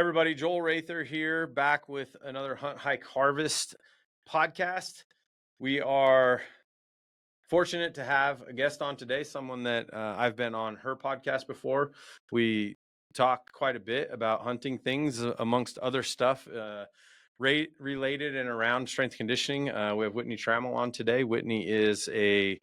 everybody, Joel Rather here, back with another Hunt, Hike, Harvest podcast. We are fortunate to have a guest on today, someone that I've been on her podcast before. We talk quite a bit about hunting things amongst other stuff related and around strength conditioning. We have Whitney Tramel on today. Whitney is a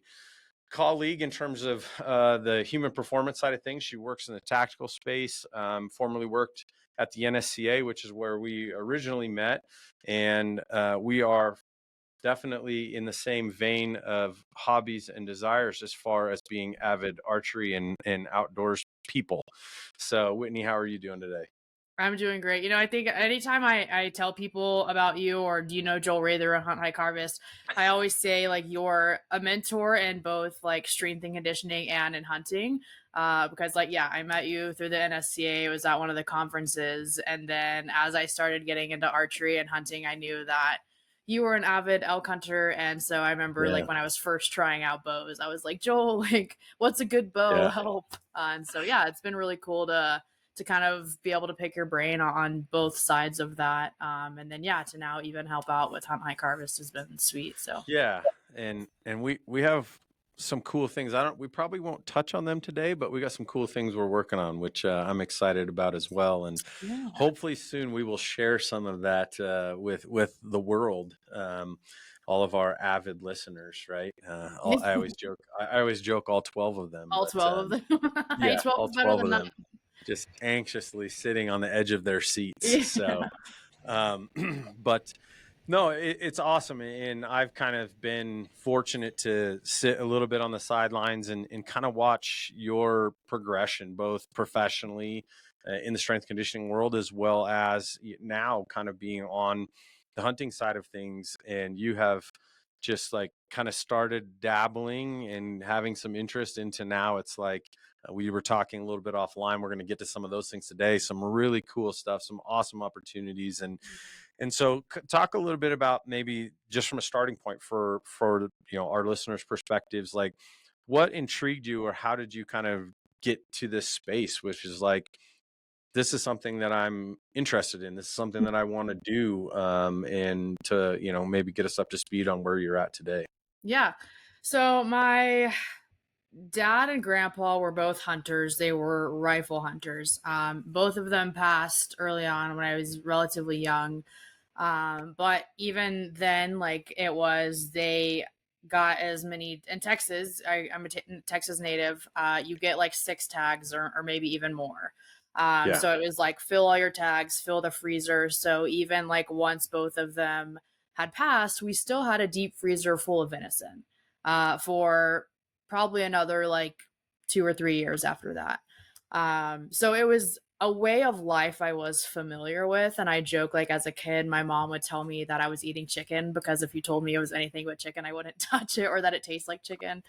colleague in terms of the human performance side of things. She works in the tactical space, formerly worked at the NSCA, which is where we originally met. And we are definitely in the same vein of hobbies and desires as far as being avid archery and outdoors people. So Whitney, how are you doing today? I'm doing great. I think anytime I tell people about you or do you know Joel Rather on Hunt Hike Harvest, I always say like you're a mentor in both like strength and conditioning and in hunting. Because I met you through the NSCA. It was at one of the conferences, and then as I started getting into archery and hunting, I knew that you were an avid elk hunter. And so I remember Yeah. like when I was first trying out bows, I was like, Joel, like, what's a good bow? Yeah. Help. And so yeah, it's been really cool to kind of be able to pick your brain on both sides of that. And then, to now even help out with Hunt Hike Harvest has been sweet. So Yeah. And we have some cool things. We probably won't touch on them today, but we got some cool things we're working on, which I'm excited about as well. And yeah. hopefully soon we will share some of that with the world. All of our avid listeners, right? I always joke all 12 of them, All but 12 of them. Hey, yeah, 12 all is better 12 than of none. them just anxiously sitting on the edge of their seats. So, Yeah. but no, it's awesome. And I've kind of been fortunate to sit a little bit on the sidelines and kind of watch your progression, both professionally in the strength conditioning world, as well as now kind of being on the hunting side of things. And you have just like kind of started dabbling and having some interest into now. It's like we were talking a little bit offline. We're going to get to some of those things today. Some really cool stuff, some awesome opportunities. And so talk a little bit about maybe just from a starting point for our listeners' perspectives, like what intrigued you or how did you kind of get to this space, which is like, this is something that I'm interested in. This is something that I want to do, and to, maybe get us up to speed on where you're at today. Yeah. So my dad and grandpa were both hunters. They were rifle hunters. Both of them passed early on when I was relatively young. But even then, like they got as many in Texas. I'm a Texas native. You get like 6 tags or maybe even more. Yeah. So it was like fill all your tags, fill the freezer. So even like once both of them had passed, we still had a deep freezer full of venison for probably another like 2 or 3 years after that. So it was a way of life I was familiar with. And I joke, like, as a kid, my mom would tell me that I was eating chicken because if you told me it was anything but chicken, I wouldn't touch it, or that it tastes like chicken.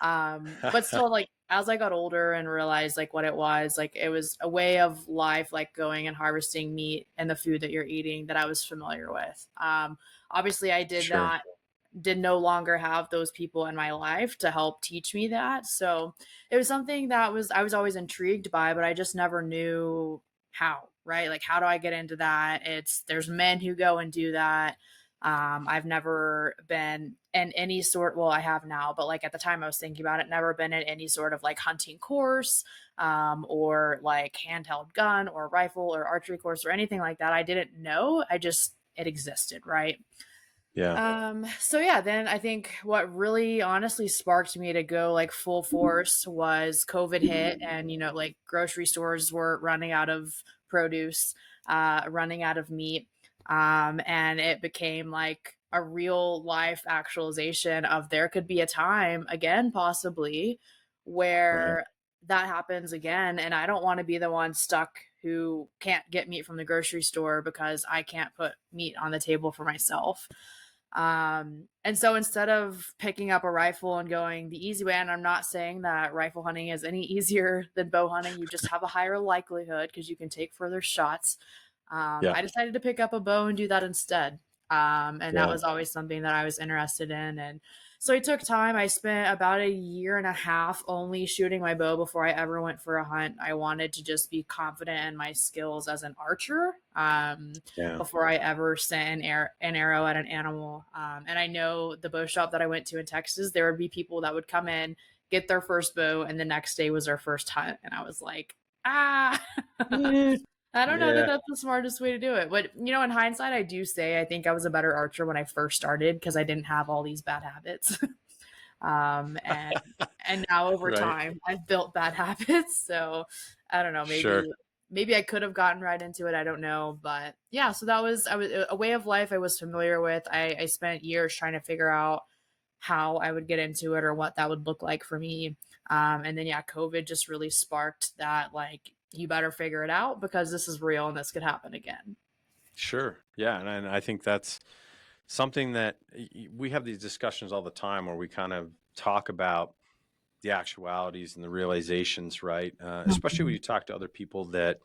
But still, like, as I got older and realized like what it was, like, it was a way of life, like going and harvesting meat and the food that you're eating that I was familiar with. Obviously I Sure. did no longer have those people in my life to help teach me that. So it was something that I was always intrigued by, but I just never knew how, right? Like, how do I get into that? There's men who go and do that. I've never been in any sort, well, I have now, but like at the time I was thinking about it, never been in any sort of like hunting course, or like handheld gun or rifle or archery course or anything like that. I didn't know. It existed, right? Yeah. So yeah, then I think what really honestly sparked me to go like full force was COVID hit, and like grocery stores were running out of produce, running out of meat. And it became like a real life actualization of there could be a time again, possibly, Right. where that happens again. And I don't want to be the one stuck who can't get meat from the grocery store because I can't put meat on the table for myself. And so instead of picking up a rifle and going the easy way, and I'm not saying that rifle hunting is any easier than bow hunting, you just have a higher likelihood because you can take further shots. Yeah. I decided to pick up a bow and do that instead. And that Yeah. was always something that I was interested in. And so I took time. I spent about a year and a half only shooting my bow before I ever went for a hunt. I wanted to just be confident in my skills as an archer, Yeah. before I ever sent an arrow at an animal. And I know the bow shop that I went to in Texas, there would be people that would come in, get their first bow, and the next day was their first hunt. And I was like, ah. Eh, I don't know that yeah. that's the smartest way to do it. But, in hindsight, I do say I think I was a better archer when I first started because I didn't have all these bad habits. um, and and now over Right. time, I've built bad habits. So I don't know, Sure. maybe I could have gotten right into it. I don't know, but yeah. So that was I was a way of life I was familiar with. I spent years trying to figure out how I would get into it or what that would look like for me. And then yeah, COVID just really sparked that, like, you better figure it out because this is real and this could happen again. Sure. Yeah. And I think that's something that we have these discussions all the time where we kind of talk about the actualities and the realizations, right? Especially when Mhm. you talk to other people that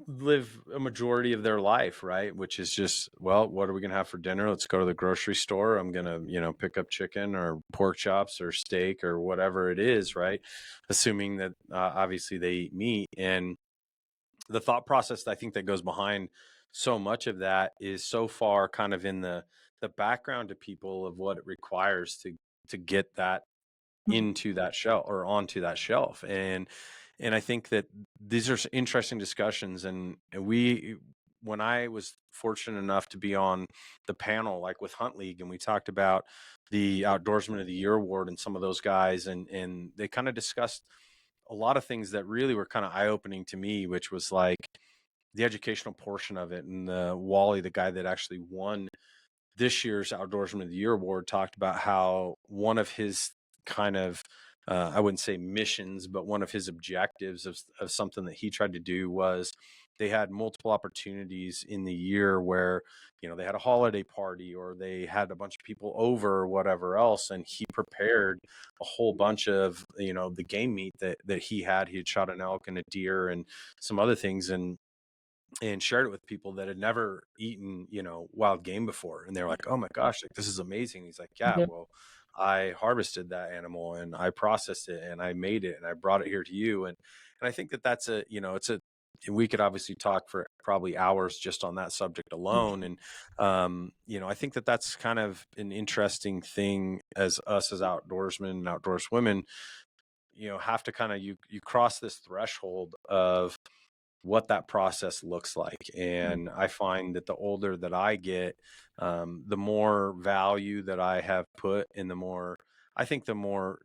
live a majority of their life, right? Which is just, well, what are we going to have for dinner? Let's go to the grocery store. I'm going to, pick up chicken or pork chops or steak or whatever it is, right? Assuming that obviously they eat meat. And the thought process that I think that goes behind so much of that is so far kind of in the background to people of what it requires to get that into that shelf or onto that shelf. And I think that these are interesting discussions. And we, when I was fortunate enough to be on the panel, like with Hunt League, and we talked about the Outdoorsman of the Year award and some of those guys, and they kind of discussed a lot of things that really were kind of eye opening to me, which was like the educational portion of it. And Wally, the guy that actually won this year's Outdoorsman of the Year award, talked about how one of his kind of I wouldn't say missions, but one of his objectives of something that he tried to do was they had multiple opportunities in the year where they had a holiday party or they had a bunch of people over or whatever else, and he prepared a whole bunch of the game meat that he had shot an elk and a deer and some other things, and shared it with people that had never eaten, wild game before. And they're like, "Oh my gosh, like this is amazing." He's like, "Yeah, Yeah. well, I harvested that animal and I processed it and I made it and I brought it here to you." And I think that that's it's a, we could obviously talk for probably hours just on that subject alone. And, I think that that's kind of an interesting thing as us as outdoorsmen and outdoorswomen, have to kind of, you cross this threshold of what that process looks like. And I find that the older that I get, the more value that I have put in, the more I think the more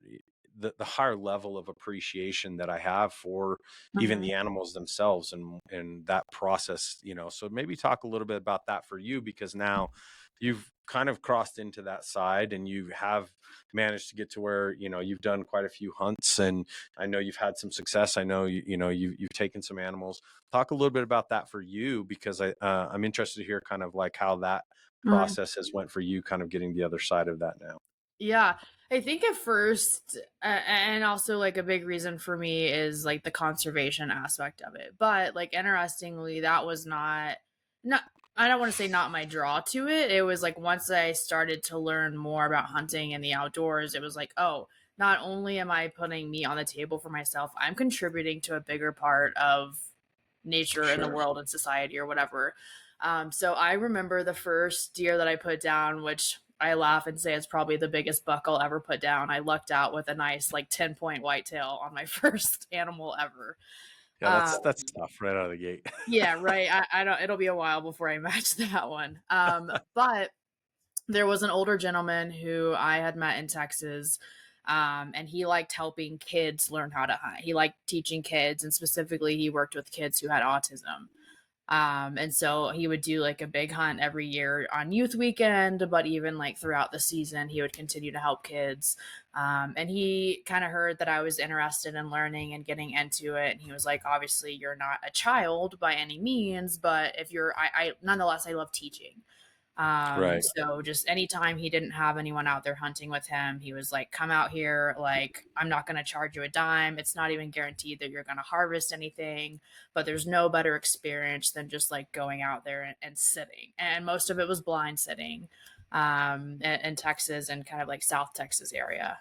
the higher level of appreciation that I have for even Mhm. the animals themselves and that process, So maybe talk a little bit about that for you, because now you've kind of crossed into that side and you have managed to get to where, you've done quite a few hunts, and I know you've had some success. I know you've taken some animals. Talk a little bit about that for you, because I'm interested to hear kind of like how that Mhm. process has went for you, kind of getting the other side of that now. Yeah, I think at first, and also like a big reason for me is like the conservation aspect of it. But like interestingly, that was not I don't want to say not my draw to it. It was like once I started to learn more about hunting and the outdoors, it was like, oh, not only am I putting meat on the table for myself, I'm contributing to a bigger part of nature and the Sure. world and society or whatever. So I remember the first deer that I put down, which I laugh and say it's probably the biggest buck I'll ever put down. I lucked out with a nice like 10-point whitetail on my first animal ever. Yeah, Um, that's tough right out of the gate. yeah, right. I don't. It'll be a while before I match that one. But there was an older gentleman who I had met in Texas. And he liked helping kids learn how to hunt. He liked teaching kids, and specifically, he worked with kids who had autism. And so he would do like a big hunt every year on youth weekend, but even like throughout the season, he would continue to help kids. And he kind of heard that I was interested in learning and getting into it. And he was like, obviously, you're not a child by any means, but if you're, nonetheless, I love teaching. Right. So just anytime he didn't have anyone out there hunting with him, he was like, come out here. Like, I'm not going to charge you a dime. It's not even guaranteed that you're going to harvest anything, but there's no better experience than just like going out there and sitting. And most of it was blind sitting in Texas and kind of like South Texas area.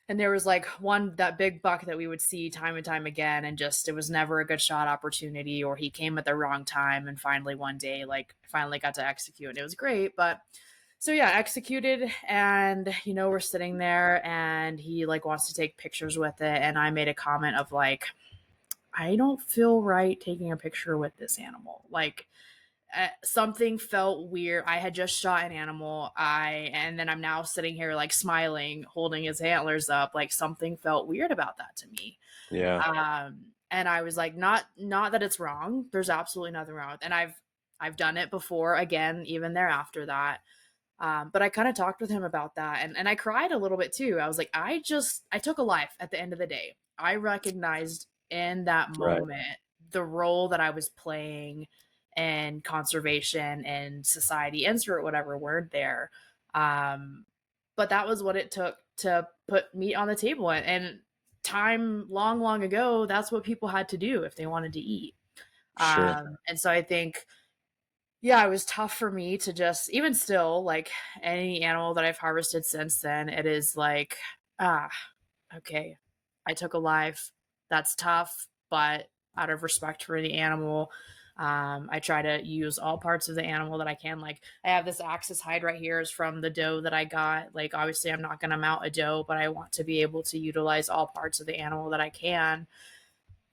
And there was like that big buck that we would see time and time again, and just it was never a good shot opportunity, or he came at the wrong time, and finally one day like finally got to execute, and it was great. But so yeah, executed, and we're sitting there, and he like wants to take pictures with it, and I made a comment of like, I don't feel right taking a picture with this animal. Like, something felt weird. I had just shot an animal. And then I'm now sitting here like smiling, holding his antlers up. Like, something felt weird about that to me. Yeah. And I was like, not that it's wrong. There's absolutely nothing wrong with it. And I've done it before again, even thereafter that. But I kind of talked with him about that, and I cried a little bit too. I was like, I took a life at the end of the day. I recognized in that Right. moment the role that I was playing in conservation and society, insert whatever word there. Um, but that was what it took to put meat on the table. And time long, long ago, that's what people had to do if they wanted to eat. Sure. And so I think, yeah, it was tough for me to just, even still, like any animal that I've harvested since then, it is like, ah, okay, I took a life. That's tough, but out of respect for the animal, I try to use all parts of the animal that I can. Like, I have this axis hide right here is from the doe that I got. Like, obviously, I'm not going to mount a doe, but I want to be able to utilize all parts of the animal that I can.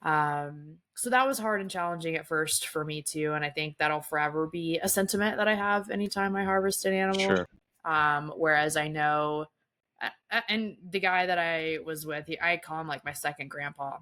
So that was hard and challenging at first for me too, and I think that'll forever be a sentiment that I have anytime I harvest an animal. Sure. Whereas I know, and the guy that I was with, I call him like my second grandpa.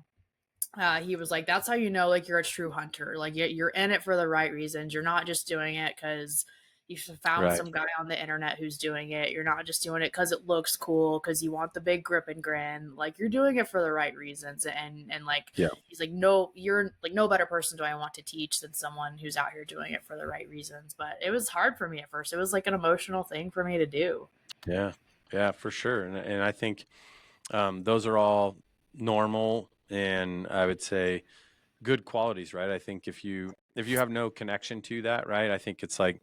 He was like, that's how you know, like, you're a true hunter. Like, you're in it for the right reasons. You're not just doing it because you found Right. some guy on the internet who's doing it. You're not just doing it because it looks cool, because you want the big grip and grin. Like, you're doing it for the right reasons. And like, Yeah. he's like, no, you're like, no better person do I want to teach than someone who's out here doing it for the right reasons. But it was hard for me at first. It was like an emotional thing for me to do. Yeah. Yeah, for sure. And I think those are all normal, and I would say good qualities, right? I think if you have no connection to that, right? I think it's like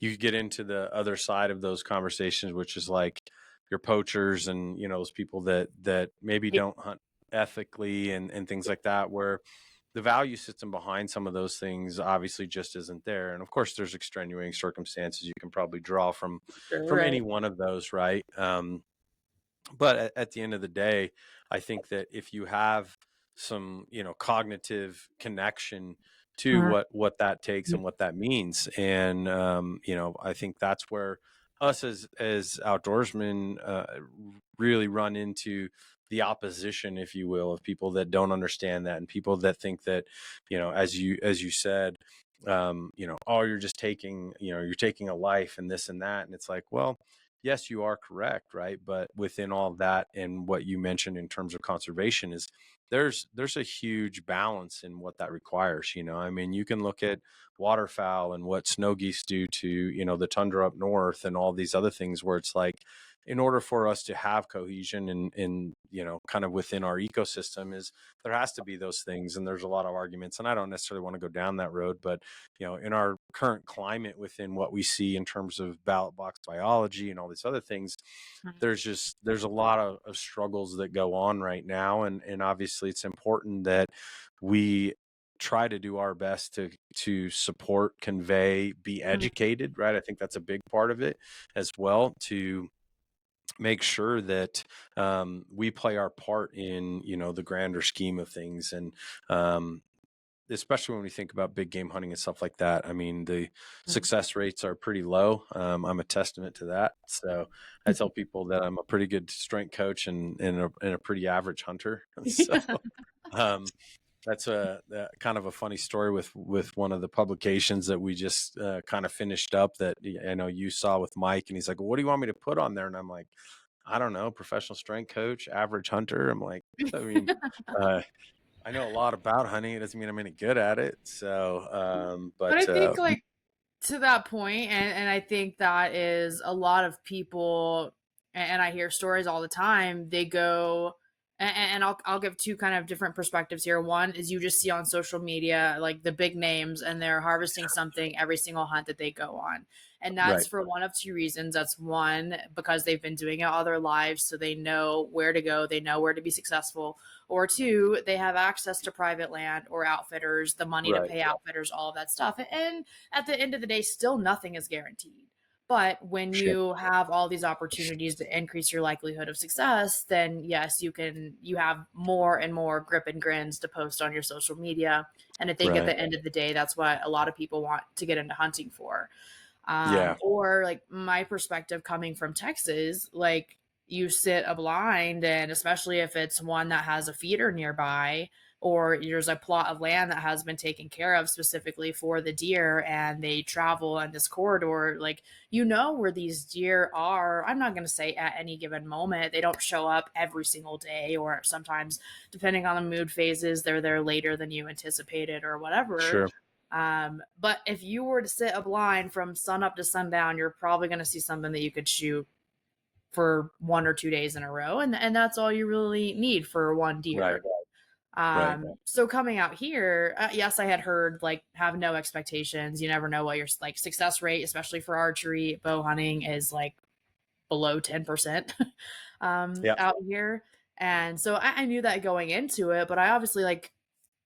you get into the other side of those conversations, which is like your poachers and those people that maybe Yeah. don't hunt ethically and things like that, where the value system behind some of those things obviously just isn't there. And of course, there's extenuating circumstances you can probably draw Sure, from right. any one of those, right? But at the end of the day, I think that if you have some cognitive connection to Mhm. what that takes and what that means, and I think that's where us as outdoorsmen really run into the opposition, if you will, of people that don't understand that, and people that think that as you said, oh, you're just taking you're taking a life and this and that, and it's like, well, yes, you are correct, right? But within all of that and what you mentioned in terms of conservation is there's a huge balance in what that requires. I mean, you can look at waterfowl and what snow geese do to, the tundra up north and all these other things where it's like, in order for us to have cohesion and kind of within our ecosystem, is there has to be those things. And there's a lot of arguments, and I don't necessarily want to go down that road, but in our current climate, within what we see in terms of ballot box biology and all these other things, there's a lot of struggles that go on right now, and obviously it's important that we try to do our best to support, convey, be Mhm. educated, right? I think that's a big part of it as well, to make sure that we play our part in the grander scheme of things. And especially when we think about big game hunting and stuff like that. I mean, the Mhm. success rates are pretty low. I'm a testament to that. So I tell people that I'm a pretty good strength coach and a pretty average hunter. So um, that's a kind of a funny story with one of the publications that we just kind of finished up, that I know you saw with Mike, and he's like, well, what do you want me to put on there? And I'm like, I don't know, professional strength coach, average hunter. I'm like, I mean, uh, I know a lot about hunting. It doesn't mean I'm any good at it. So, But I but think like To that point, and I think that is a lot of people, and I hear stories all the time. They go, and I'll give two kind of different perspectives here. One is you just see on social media like the big names, and they're harvesting something every single hunt that they go on, and that's Right. for one of two reasons. That's one, because they've been doing it all their lives, so they know where to go, they know where to be successful, or two, they have access to private land or outfitters, the money to Right. pay outfitters, all of that stuff, and at the end of the day, still nothing is guaranteed. But when Sure. you have all these opportunities to increase your likelihood of success, then yes, you have more and more grip and grins to post on your social media. And I think at Right. the end of the day, that's what a lot of people want to get into hunting for. Yeah. Or like my perspective coming from Texas, like you sit a blind, and especially if it's one that has a feeder nearby, or there's a plot of land that has been taken care of specifically for the deer and they travel in this corridor, like you know where these deer are. I'm not going to say at any given moment, they don't show up every single day, or sometimes depending on the mood phases they're there later than you anticipated or whatever. Sure. But if you were to sit a blind from sun up to sundown, you're probably going to see something that you could shoot for 1 or 2 days in a row, and that's all you really need for one Right. deer. Right. So coming out here, yes, I had heard like have no expectations. You never know what your like success rate, especially for archery, bow hunting, is like below 10% Yeah. out here. And so I knew that going into it, but I obviously like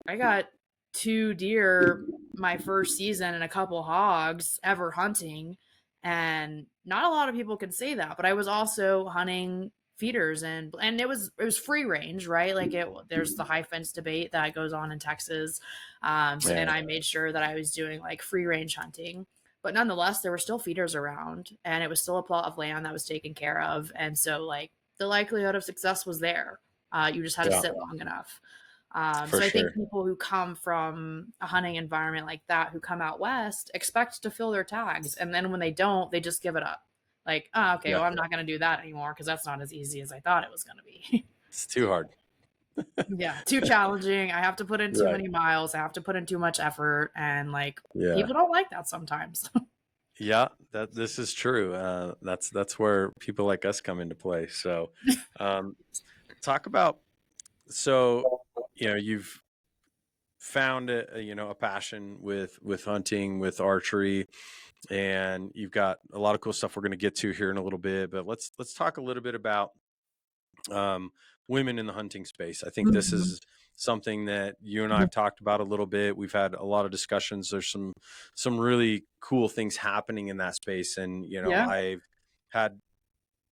I got 2 deer my first season and a couple hogs ever hunting. And not a lot of people can say that, but I was also hunting feeders, and it was free range, right? Like there's the high fence debate that goes on in Texas. And Yeah. I made sure that I was doing like free range hunting. But nonetheless, there were still feeders around, and it was still a plot of land that was taken care of. And so like the likelihood of success was there. You just had to Yeah. sit long enough. For So I think sure. people who come from a hunting environment like that, who come out west, expect to fill their tags, and then when they don't, they just give it up. Like, oh, okay, Yeah. well, I'm not going to do that anymore because that's not as easy as I thought it was going to be. It's too hard. Yeah, too challenging. I have to put in too Right. many miles. I have to put in too much effort, and like Yeah. people don't like that sometimes. Yeah, that this is true. That's where people like us come into play. So, um, talk about so you've found a passion with hunting, with archery, and you've got a lot of cool stuff we're going to get to here in a little bit. But let's talk a little bit about um, women in the hunting space. I think this Mhm. is something that you and I have talked about a little bit. We've had a lot of discussions. There's some really cool things happening in that space, and Yeah. I've had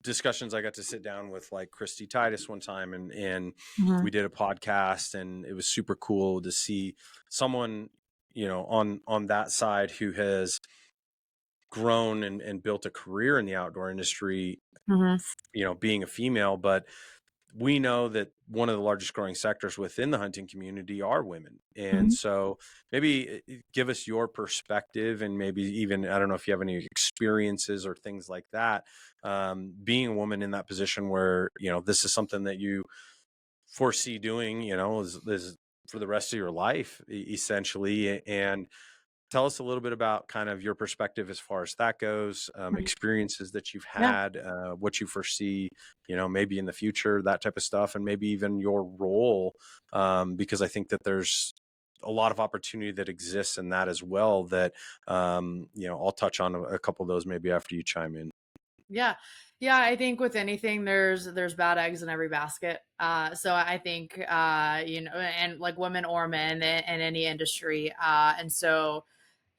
discussions. I got to sit down with like Christy Titus one time, and Mhm. we did a podcast, and it was super cool to see someone on that side who has grown and built a career in the outdoor industry, Mhm. being a female. But we know that one of the largest growing sectors within the hunting community are women. And Mhm. so maybe give us your perspective, and maybe even, I don't know if you have any experiences or things like that, being a woman in that position where, this is something that you foresee doing, is for the rest of your life, essentially. And tell us a little bit about kind of your perspective as far as that goes, Mhm. experiences that you've Yeah. had, what you foresee, maybe in the future, that type of stuff, and maybe even your role, because I think that there's a lot of opportunity that exists in that as well. That I'll touch on a couple of those maybe after you chime in. Yeah. Yeah, I think with anything there's bad eggs in every basket. So I think and like women or men in any industry. And so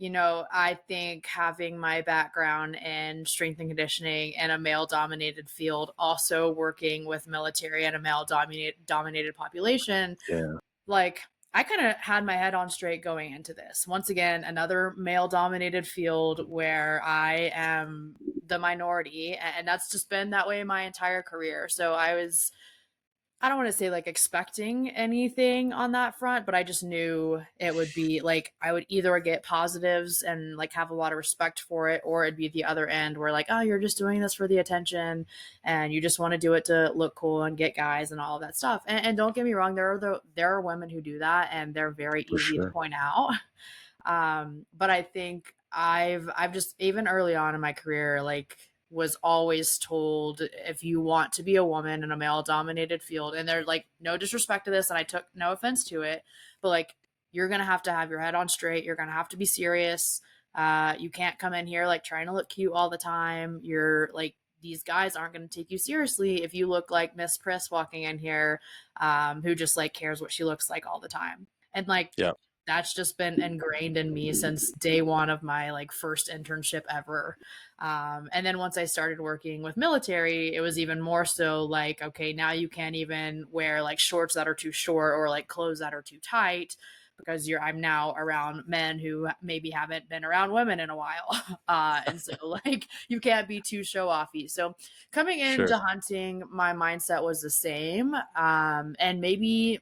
I think having my background in strength and conditioning in a male dominated field, also working with military and a male dominated population, Yeah. like I kind of had my head on straight going into this. Once again, another male dominated field where I am the minority, and that's just been that way my entire career. So I don't want to say like expecting anything on that front, but I just knew it would be like I would either get positives and like have a lot of respect for it, or it'd be the other end where like, oh, you're just doing this for the attention and you just want to do it to look cool and get guys and all of that stuff. And don't get me wrong, there are women who do that and they're very For easy to sure. point out. But I think I've just even early on in my career, like, was always told if you want to be a woman in a male dominated field, and they're like, no disrespect to this, and I took no offense to it, but like, you're gonna have to have your head on straight. You're gonna have to be serious. You can't come in here like trying to look cute all the time. You're like, these guys aren't going to take you seriously if you look like Miss Priss walking in here, who just like cares what she looks like all the time. And like, Yeah. that's just been ingrained in me since day one of my like first internship ever. And then once I started working with military, it was even more so like, okay, now you can't even wear like shorts that are too short or like clothes that are too tight because I'm now around men who maybe haven't been around women in a while. And so like you can't be too show offy. So coming Sure. into hunting, my mindset was the same. And maybe,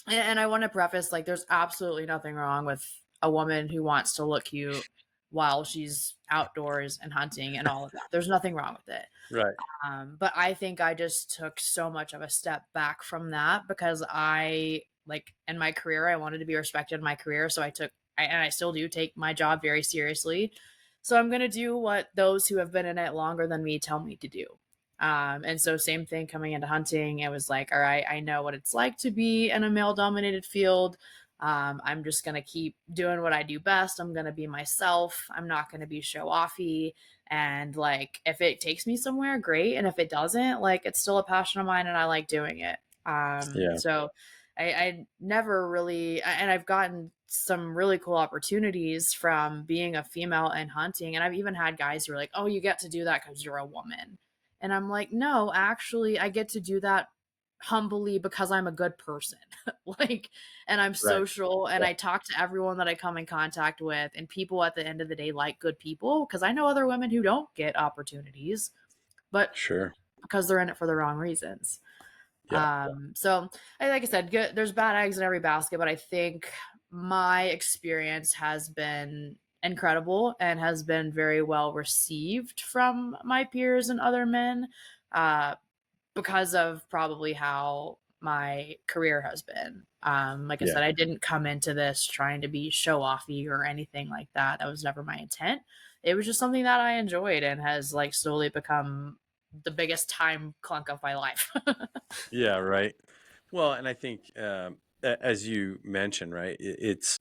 and I want to preface, like, there's absolutely nothing wrong with a woman who wants to look cute while she's outdoors and hunting and all of that. There's nothing wrong with it. Right. But I think I just took so much of a step back from that because I, like, in my career, I wanted to be respected in my career. So and I still do take my job very seriously. So I'm going to do what those who have been in it longer than me tell me to do. And so same thing coming into hunting, it was like, all right, I know what it's like to be in a male dominated field. I'm just going to keep doing what I do best. I'm going to be myself. I'm not going to be show offy. And like, if it takes me somewhere, great. And if it doesn't, like, it's still a passion of mine and I like doing it. Yeah. So I never really, and I've gotten some really cool opportunities from being a female and hunting. And I've even had guys who are like, oh, you get to do that because you're a woman. And I'm like, no, actually, I get to do that humbly because I'm a good person. Like, and I'm Right. social and Yeah. I talk to everyone that I come in contact with. And people at the end of the day like good people because I know other women who don't get opportunities, but Sure. because they're in it for the wrong reasons. Yeah. So like I said, good, there's bad eggs in every basket, but I think my experience has been incredible and has been very well received from my peers and other men, uh, because of probably how my career has been. Like I Yeah. said, I didn't come into this trying to be show offy or anything like that. That was never my intent. It was just something that I enjoyed and has like slowly become the biggest time clunk of my life. Yeah. Right. Well, and I think, as you mentioned, right, it's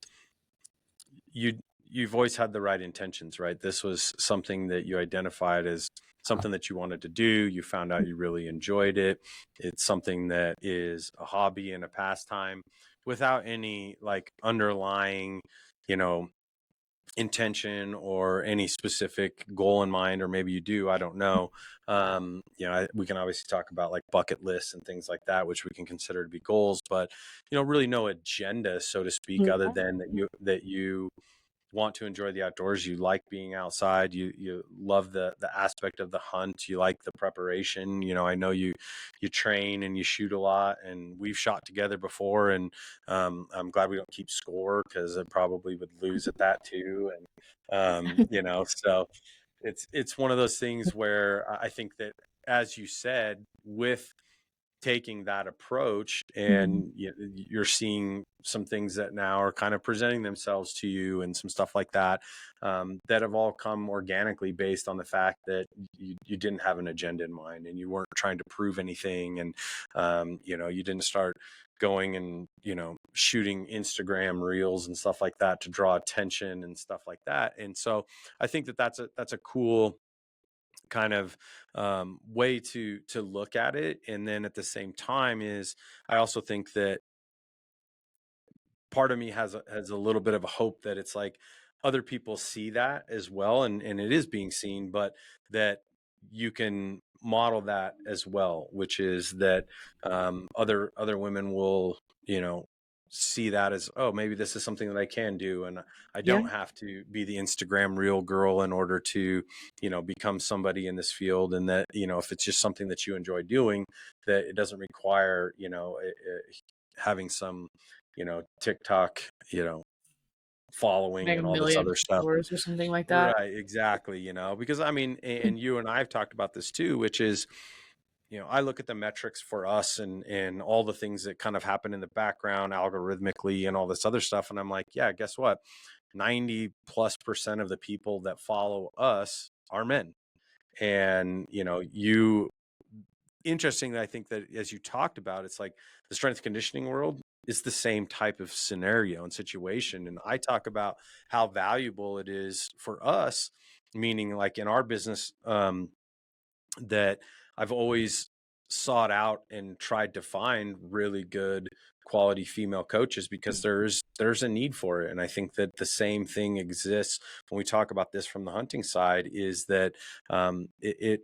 you you've always had the right intentions, right? This was something that you identified as something that you wanted to do. You found out you really enjoyed it. It's something that is a hobby and a pastime without any like underlying, you know, intention or any specific goal in mind, or maybe you do, I don't know. We can obviously talk about like bucket lists and things like that, which we can consider to be goals, but really no agenda, so to speak, other Yeah. than that you want to enjoy the outdoors. You like being outside. You love the aspect of the hunt. You like the preparation. I know you train and you shoot a lot, and we've shot together before. And I'm glad we don't keep score because I probably would lose at that too. And so it's one of those things where I think that, as you said, with taking that approach, Mhm. and you're seeing some things that now are kind of presenting themselves to you and some stuff like that, that have all come organically based on the fact that you didn't have an agenda in mind and you weren't trying to prove anything. And you didn't start going and shooting Instagram reels and stuff like that to draw attention and stuff like that. And so I think that that's a cool kind of way to look at it. And then at the same time, is I also think that part of me has a little bit of a hope that it's like other people see that as well, and it is being seen, but that you can model that as well, which is that other women will see that as, oh, maybe this is something that I can do, and I Yeah. don't have to be the Instagram real girl in order to become somebody in this field. And that if it's just something that you enjoy doing, that it doesn't require having some TikTok, following Like a and all this million other stuff. followers or something like that. Right, exactly. Because I mean, and you and I have talked about this too, which is, I look at the metrics for us and all the things that kind of happen in the background algorithmically and all this other stuff. And I'm like, yeah, guess what? 90+% of the people that follow us are men. And, you interesting. I think that as you talked about, it's like the strength conditioning world is the same type of scenario and situation. And I talk about how valuable it is for us, meaning like in our business, that I've always sought out and tried to find really good quality female coaches because there's a need for it. And I think that the same thing exists when we talk about this from the hunting side, is that it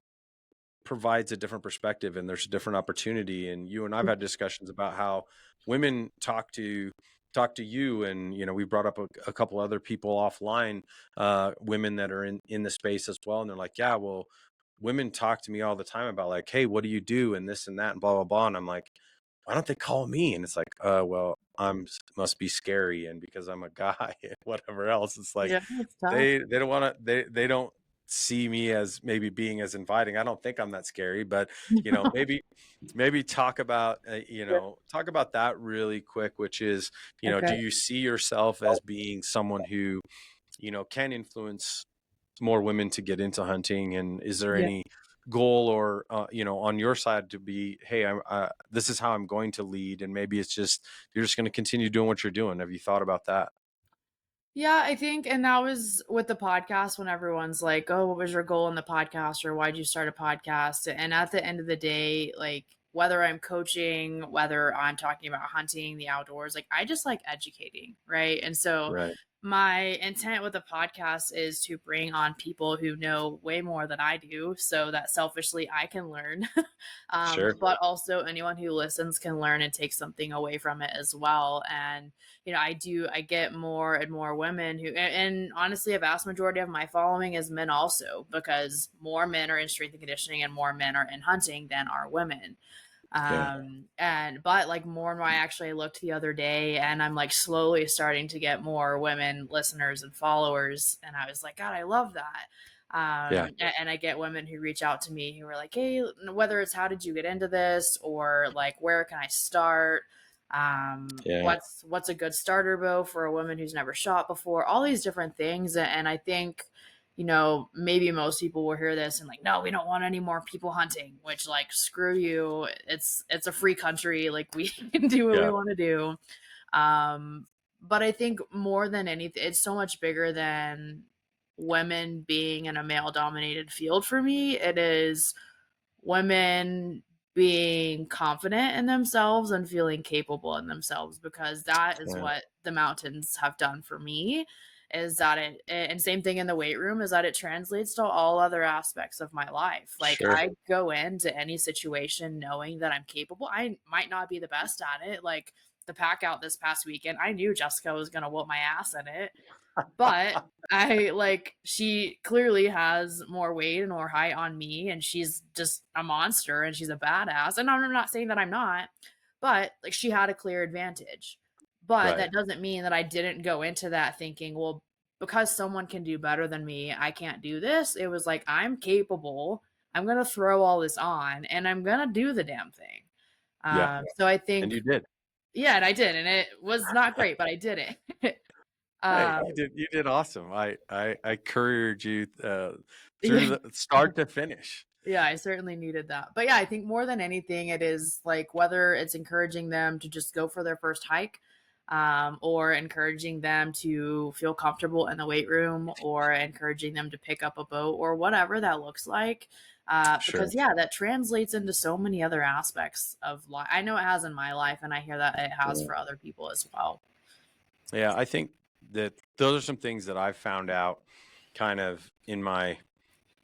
provides a different perspective and there's a different opportunity. And you and I've had discussions about how women talk to you, and we brought up a couple other people offline, women that are in the space as well, and they're like, yeah, well, women talk to me all the time about like, hey, what do you do and this and that and blah blah blah. And I'm like, why don't they call me? And it's like, well, must be scary, and because I'm a guy and whatever else. It's like Yeah, it's tough. they don't want to, they don't see me as maybe being as inviting. I don't think I'm that scary, but maybe talk about Yeah. talk about that really quick, which is, Okay. do you see yourself as being someone who can influence more women to get into hunting? And is there Yeah. any goal or on your side to be, hey, this is how I'm going to lead, and maybe it's just you're just going to continue doing what you're doing? Have you thought about that? Yeah, I think, and that was with the podcast when everyone's like, "Oh, what was your goal in the podcast?" or "Why'd you start a podcast?" And at the end of the day, like whether I'm coaching, whether I'm talking about hunting, the outdoors, like I just like educating, right? And so Right. my intent with the podcast is to bring on people who know way more than I do so that selfishly I can learn. Sure. But also anyone who listens can learn and take something away from it as well. And I get more and more women who, and honestly, a vast majority of my following is men also, because more men are in strength and conditioning and more men are in hunting than are women. Yeah. But like more and more, I actually looked the other day and I'm like slowly starting to get more women listeners and followers. And I was like, God, I love that. Yeah. And I get women who reach out to me who are like, hey, whether it's how did you get into this, or like where can I start? Yeah. What's a good starter bow for a woman who's never shot before? All these different things. And I think, maybe most people will hear this and like, no, we don't want any more people hunting, which like, screw you. It's a free country. Like we can do what we Yeah. want to do. Um, but I think more than anything, it's so much bigger than women being in a male dominated field for me. It is women being confident in themselves and feeling capable in themselves, because that is Yeah. what the mountains have done for me, is that and same thing in the weight room, is that it translates to all other aspects of my life. Like Sure. I go into any situation knowing that I'm capable. I might not be the best at it. Like the Packout this past weekend, I knew Jessica was going to whoop my ass in it, but she clearly has more weight and more height on me, and she's just a monster and she's a badass. And I'm not saying that I'm not, but like she had a clear advantage. But Right. that doesn't mean that I didn't go into that thinking, well, because someone can do better than me, I can't do this. It was like, I'm capable. I'm going to throw all this on and I'm going to do the damn thing. Yeah. So I And think, you did. yeah, and I did. And it was not great, but I did it. Hey, uh, you did awesome. I couriered you through yeah. the start to finish. Yeah, I certainly needed that. But yeah, I think more than anything, it is like whether it's encouraging them to just go for their first hike, or encouraging them to feel comfortable in the weight room, or encouraging them to pick up a boat, or whatever that looks like. Sure. Because yeah, that translates into so many other aspects of life. I know it has in my life, and I hear that it has Yeah. for other people as well. Yeah, I think that those are some things that I've found out kind of in my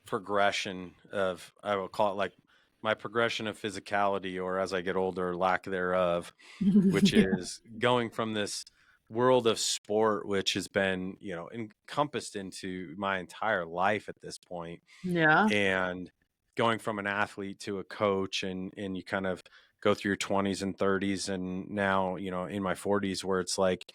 progression of, I will call it like my progression of physicality, or as I get older, lack thereof, which Yeah. is going from this world of sport, which has been, encompassed into my entire life at this point, Yeah. and going from an athlete to a coach, and you kind of go through your 20s and 30s, and now, in my 40s, where it's like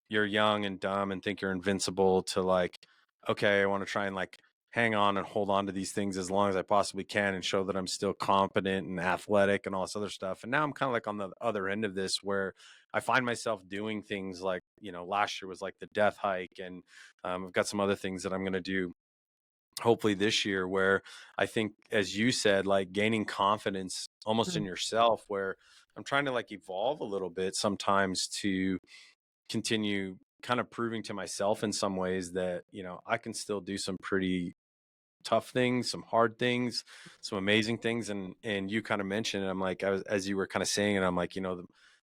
you're young and dumb and think you're invincible, to like, okay, I want to try and like hang on and hold on to these things as long as I possibly can and show that I'm still competent and athletic and all this other stuff. And now I'm kind of like on the other end of this where I find myself doing things like, last year was like the death hike. And I've got some other things that I'm going to do hopefully this year where I think, as you said, like gaining confidence almost in Mhm. yourself, where I'm trying to like evolve a little bit sometimes to continue kind of proving to myself in some ways that, I can still do some pretty tough things, some hard things, some amazing things. And you kind of mentioned, I'm like, as you were kind of saying it, I'm like,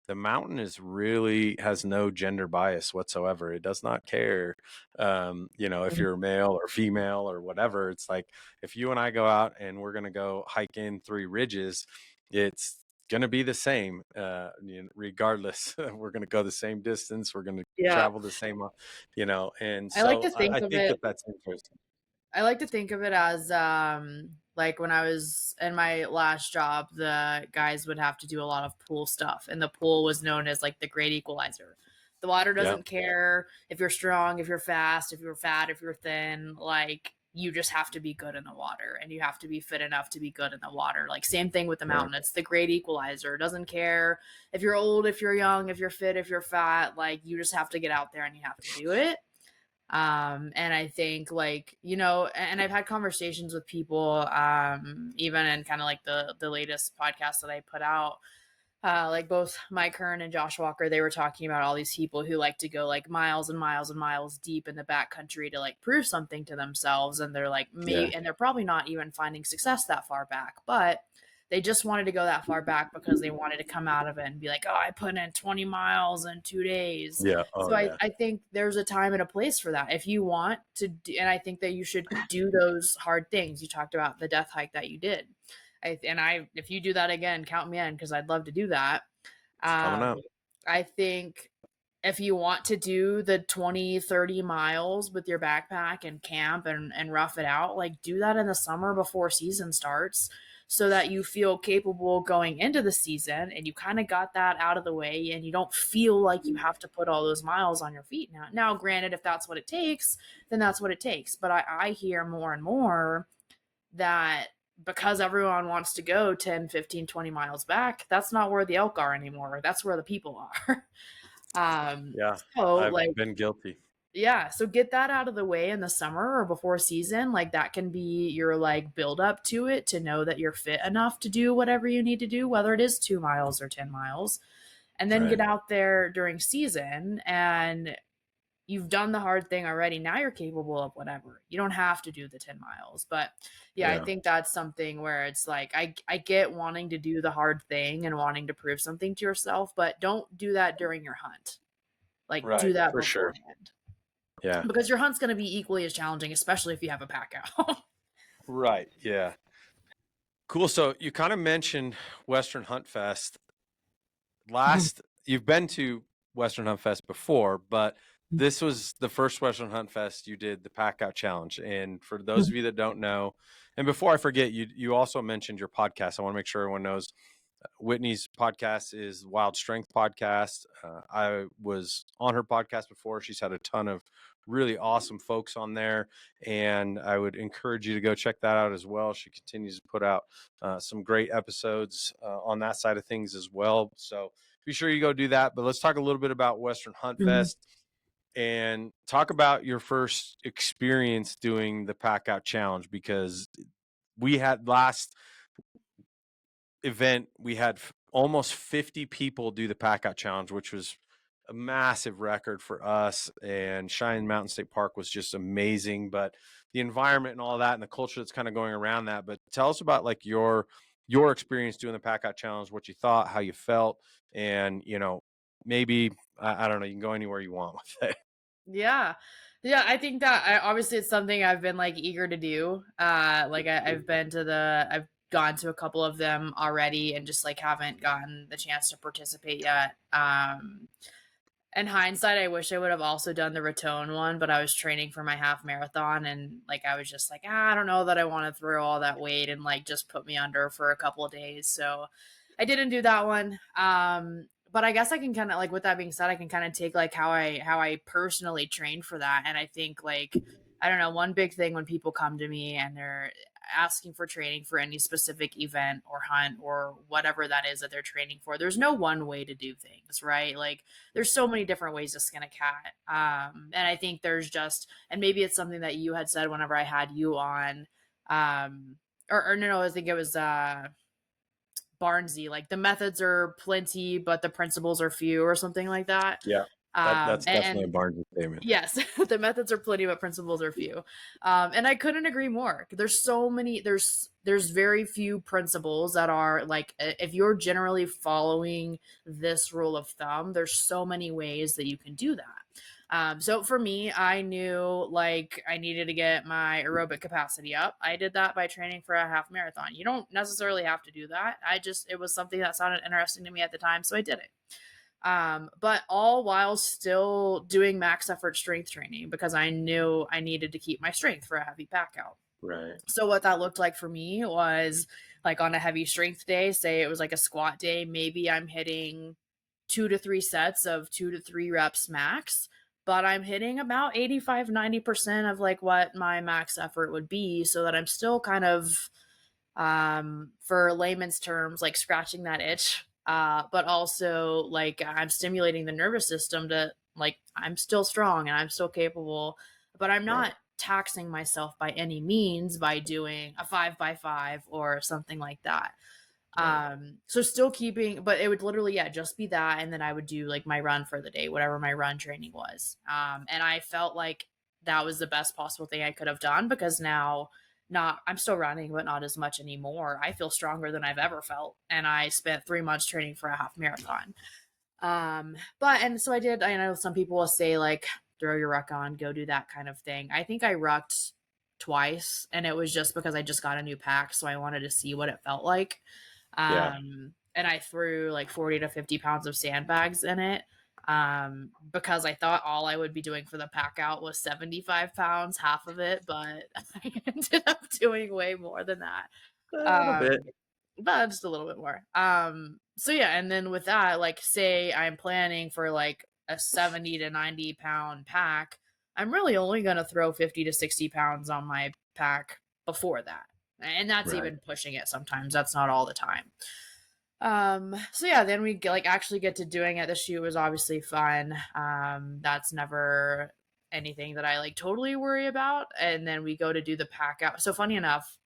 the mountain is really has no gender bias whatsoever. It does not care, if Mhm. you're male or female or whatever. It's like if you and I go out and we're gonna go hike in 3 ridges, it's gonna be the same, regardless. We're gonna go the same distance. We're gonna Yeah. travel the same, and I like so to think I of think it that that's interesting. I like to think of it as like when I was in my last job, the guys would have to do a lot of pool stuff, and the pool was known as like the great equalizer. The water Yeah. doesn't care if you're strong, if you're fast, if you're fat, if you're thin, like you just have to be good in the water and you have to be fit enough to be good in the water. Like same thing with the Right. mountain. It's the great equalizer. It doesn't care if you're old, if you're young, if you're fit, if you're fat, like you just have to get out there and you have to do it. And I think like, and I've had conversations with people, even in kind of like the latest podcast that I put out, like both Mike Hearn and Josh Walker, they were talking about all these people who like to go like miles and miles and miles deep in the backcountry to like prove something to themselves. And they're like, Yeah. and they're probably not even finding success that far back, but they just wanted to go that far back because they wanted to come out of it and be like, oh, I put in 20 miles in 2 days. Yeah. Oh So I, yeah. I think there's a time and a place for that. If you want to, and I think that you should do those hard things. You talked about the death hike that you did. If you do that again, count me in because I'd love to do that. It's coming Um, up. I think if you want to do the 20, 30 miles with your backpack and camp and rough it out, like do that in the summer before season starts so that you feel capable going into the season and you kind of got that out of the way and you don't feel like you have to put all those miles on your feet now. Now, granted, if that's what it takes, then that's what it takes. But I hear more and more that because everyone wants to go 10, 15, 20 miles back, that's not where the elk are anymore. That's where the people are. Yeah. So I've like, been guilty. yeah, so get that out of the way in the summer or before season. Like that can be your like build up to it to know that you're fit enough to do whatever you need to do, whether it is 2 miles or 10 miles, and then Right. get out there during season and you've done the hard thing already. Now you're capable of whatever. You don't have to do the 10 miles. But yeah, I Yeah. think that's something where it's like I get wanting to do the hard thing and wanting to prove something to yourself, but don't do that during your hunt. Like do Right. that For sure. beforehand. Yeah. Because your hunt's going to be equally as challenging, especially if you have a pack out. Right. Yeah. Cool. So you kind of mentioned Western Hunt Fest. You've been to Western Hunt Fest before, but this was the first Western Hunt Fest you did the Packout Challenge. And for those of you that don't know, and before I forget, you also mentioned your podcast. I want to make sure everyone knows Whitney's podcast is Wild Strength Podcast. I was on her podcast before. She's had a ton of really awesome folks on there, and I would encourage you to go check that out as well. She continues to put out some great episodes on that side of things as well. So be sure you go do that. But let's talk a little bit about Western Hunt Fest and talk about your first experience doing the Packout Challenge, because we had last event, we had almost 50 people do the Packout Challenge, which was a massive record for us. And Cheyenne Mountain State Park was just amazing. But the environment and all that and the culture that's kind of going around that. But tell us about like your experience doing the Packout Challenge, what you thought, how you felt, and maybe I don't know, you can go anywhere you want with it. Yeah. Yeah, I think that obviously it's something I've been like eager to do. Like I've gone to a couple of them already and just like haven't gotten the chance to participate yet. In hindsight, I wish I would have also done the Raton one, but I was training for my half marathon and like I was just like, I don't know that I want to throw all that weight and like just put me under for a couple of days. So I didn't do that one. But I guess I can kind of like with that being said, I can kind of take like how I personally trained for that. And I think like I don't know, one big thing when people come to me and they're asking for training for any specific event or hunt or whatever that is that they're training for, there's no one way to do things, right? Like there's so many different ways to skin a cat. And I think there's just, and maybe it's something that you had said whenever I had you on, or no, I think it was Barnesy, like the methods are plenty, but the principles are few, or something like that. Yeah. That's definitely a And Barnes statement. yes, the methods are plenty, but principles are few. And I couldn't agree more. There's so many. There's very few principles that are like, if you're generally following this rule of thumb, there's so many ways that you can do that. So for me, I knew like I needed to get my aerobic capacity up. I did that by training for a half marathon. You don't necessarily have to do that. It was something that sounded interesting to me at the time, so I did it. But all while still doing max effort strength training because I knew I needed to keep my strength for a heavy pack out. Right. So what that looked like for me was like on a heavy strength day, say it was like a squat day, maybe I'm hitting 2 to 3 sets of 2 to 3 reps max, but I'm hitting about 85-90% of like what my max effort would be, so that I'm still kind of for layman's terms, like scratching that itch, but also like I'm stimulating the nervous system to like I'm still strong and I'm still capable, but I'm Right. not taxing myself by any means by doing a 5x5 or something like that. Right. So still keeping, but it would literally, yeah, just be that. And then I would do like my run for the day, whatever my run training was. And I felt like that was the best possible thing I could have done, because now not, I'm still running, but not as much anymore. I feel stronger than I've ever felt. And I spent 3 months training for a half marathon. And so I did, I know some people will say like, throw your ruck on, go do that kind of thing. I think I rucked twice, and it was just because I just got a new pack. So I wanted to see what it felt like. Yeah. And I threw like 40 to 50 pounds of sandbags in it, because I thought all I would be doing for the pack out was 75 pounds, half of it, but I ended up doing way more than that. A little Um, bit. but just a little bit more. So yeah, and then with that, like say I'm planning for like a 70 to 90 pound pack, I'm really only going to throw 50 to 60 pounds on my pack before that. And that's Right. even pushing it sometimes. That's not all the time. So yeah, then we like actually get to doing it. The shoot was obviously fun. That's never anything that I like totally worry about. And then we go to do the pack out. So funny enough,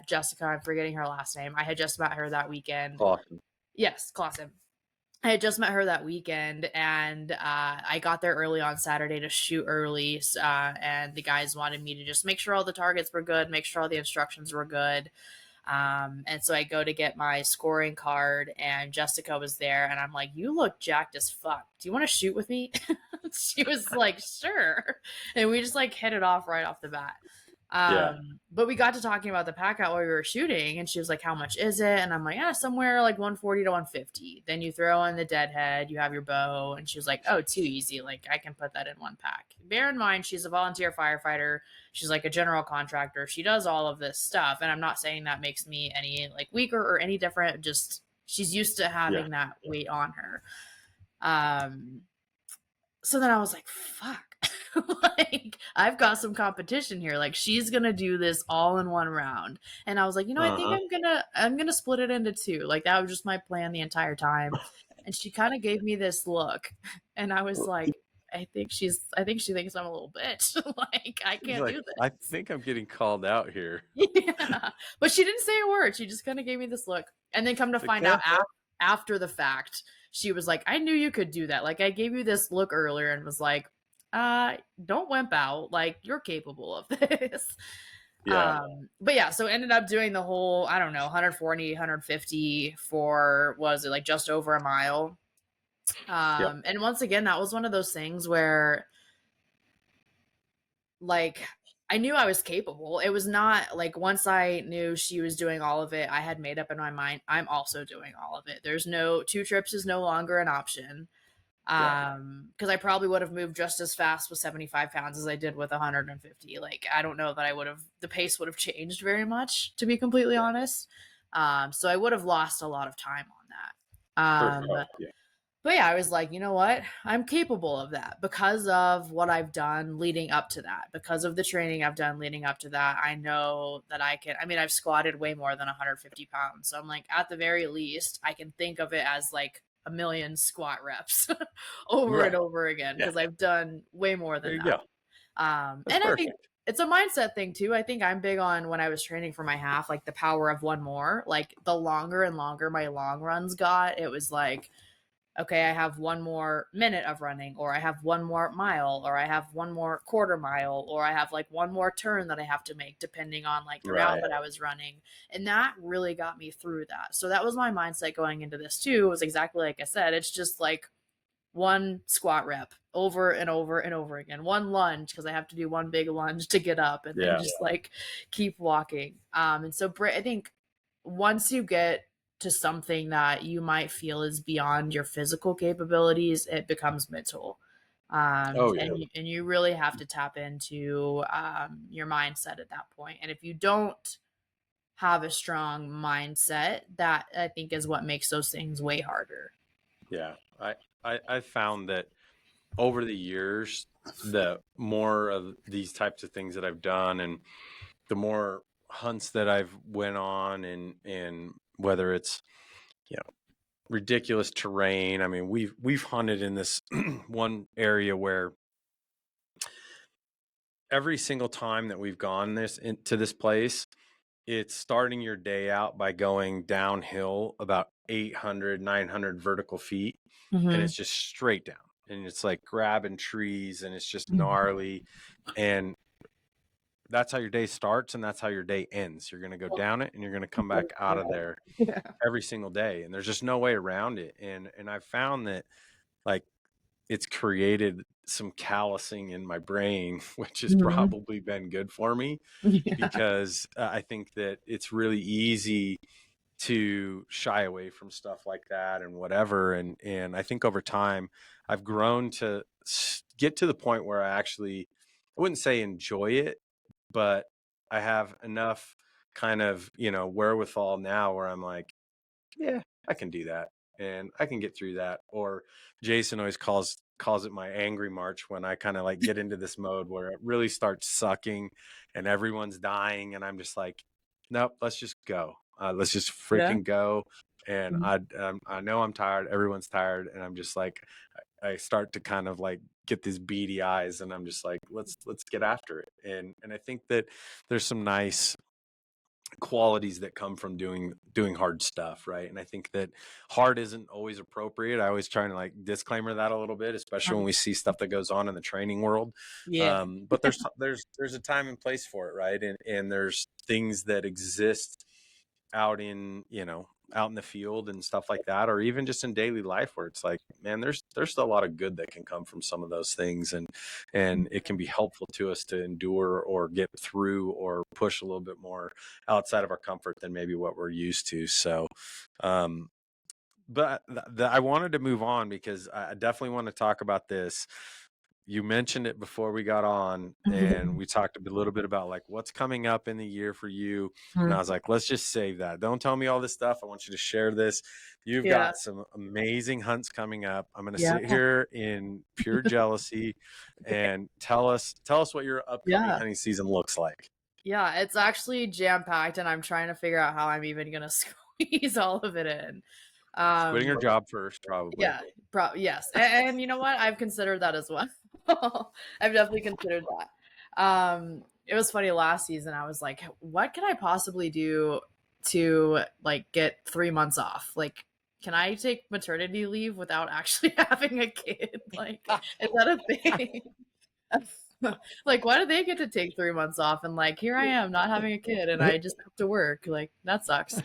Jessica, I'm forgetting her last name. I had just met her that weekend. Awesome. Yes, Clausen. I had just met her that weekend, and I got there early on Saturday to shoot early. And the guys wanted me to just make sure all the targets were good, make sure all the instructions were good. And so I go to get my scoring card, and Jessica was there, and I'm like, "You look jacked as fuck. Do you want to shoot with me?" She was like, "Sure." And we just like hit it off right off the bat. Yeah. But we got to talking about the pack out while we were shooting, and she was like, "How much is it?" And I'm like, "Yeah, somewhere like 140 to 150. Then you throw in the deadhead, you have your bow." And she was like, "Oh, too easy. Like I can put that in one pack." Bear in mind, she's a volunteer firefighter. She's like a general contractor. She does all of this stuff, and I'm not saying that makes me any like weaker or any different. Just she's used to Yeah. having that weight on her. Um, so then I was like, fuck. Like I've got some competition here. Like she's gonna do this all in one round. And I was like, I think Uh-huh. I'm gonna split it into two. Like that was just my plan the entire time. And she kind of gave me this look. And I was like, I think she thinks I'm a little bitch. Like I She's can't like, do I this. think I'm getting called out here. Yeah. But she didn't say a word. She just kind of gave me this look. And then come to It's like, find out after the fact, she was like, I knew you could do that. Like I gave you this look earlier and was like, don't wimp out. Like you're capable of this. yeah. But yeah, so ended up doing the whole, I don't know, 140, 150 for, was it like just over a mile? Yep. And once again, that was one of those things where like I knew I was capable. It was not like once I knew she was doing all of it, I had made up in my mind, I'm also doing all of it. There's no, 2 trips is no longer an option. Right. Because I probably would have moved just as fast with 75 pounds as I did with 150. Like I don't know that the pace would have changed very much, to be completely Yeah. honest. So I would have lost a lot of time on that. For sure. Yeah. But yeah, I was like, you know what? I'm capable of that because of what I've done leading up to that. Because of the training I've done leading up to that, I know that I can. I mean, I've squatted way more than 150 pounds. So I'm like, at the very least, I can think of it as like a million squat reps over and Right. over again Yeah. because I've done way more There than you that. go. That's And I think perfect. it's a mindset thing too. I think I'm big on when I was training for my half, like the power of one more. Like the longer and longer my long runs got, it was like, okay, I have one more minute of running, or I have one more mile, or I have one more quarter mile, or I have like one more turn that I have to make, depending on like the route Right. that I was running. And that really got me through that. So that was my mindset going into this too. It was exactly like I said. It's just like one squat rep over and over and over again, one lunge because I have to do one big lunge to get up, and then Yeah. just like keep walking. And so I think once you get to something that you might feel is beyond your physical capabilities, it becomes mental. Oh yeah. And you really have to tap into your mindset at that point. And if you don't have a strong mindset, that I think is what makes those things way harder. Yeah. I found that over the years, the more of these types of things that I've done, and the more hunts that I've went on, and whether it's, you know, ridiculous terrain. I mean, we've hunted in this one area where every single time that we've gone into this place, it's starting your day out by going downhill about 800, 900 vertical feet, and Mm-hmm. it's just straight down, and it's like grabbing trees, and it's just gnarly. And that's how your day starts, and that's how your day ends. You're going to go down it, and you're going to come back out of there Yeah. every single day, and there's just no way around it. And I've found that, like, it's created some callousing in my brain, which has Mhm. probably been good for me, Yeah. because I think that it's really easy to shy away from stuff like that and whatever. And I think over time I've grown to get to the point where I wouldn't say enjoy it, but I have enough kind of, wherewithal now where I'm like, yeah, I can do that, and I can get through that. Or Jason always calls it my angry march, when I kind of like get into this mode where it really starts sucking and everyone's dying, and I'm just like, nope, let's just go. Let's just Yeah. freaking go. And Mhm. I know I'm tired. Everyone's tired, and I'm just like, I start to kind of like get these beady eyes, and I'm just like, let's get after it. And I think that there's some nice qualities that come from doing hard stuff, right? And I think that hard isn't always appropriate. I always try to like disclaimer that a little bit, especially when we see stuff that goes on in the training world. Yeah. But there's a time and place for it, right? And there's things that exist out in, out in the field and stuff like that, or even just in daily life, where it's like, man, there's still a lot of good that can come from some of those things, and it can be helpful to us to endure or get through or push a little bit more outside of our comfort than maybe what we're used to. So um but I wanted to move on, because I definitely want to talk about this. You mentioned it before we got on, and we talked a little bit about like what's coming up in the year for you. And I Mhm. was like, let's just save that. Don't tell me all this stuff. I want you to share this. You've Yeah. got some amazing hunts coming up. I'm going to Yeah. sit here in pure jealousy, and tell us what your upcoming Yeah. hunting season looks like. Yeah. It's actually jam packed, and I'm trying to figure out how I'm even gonna squeeze all of it in. Quitting Um, your job first, probably. yeah, yes. And you know what? I've considered that as well. I've definitely considered that. It was funny last season. I was like, what can I possibly do to like get 3 months off? Like, can I take maternity leave without actually having a kid? Like, is that a thing? Like, why do they get to take 3 months off? And like, here I am not having a kid and I just have to work. Like, that sucks.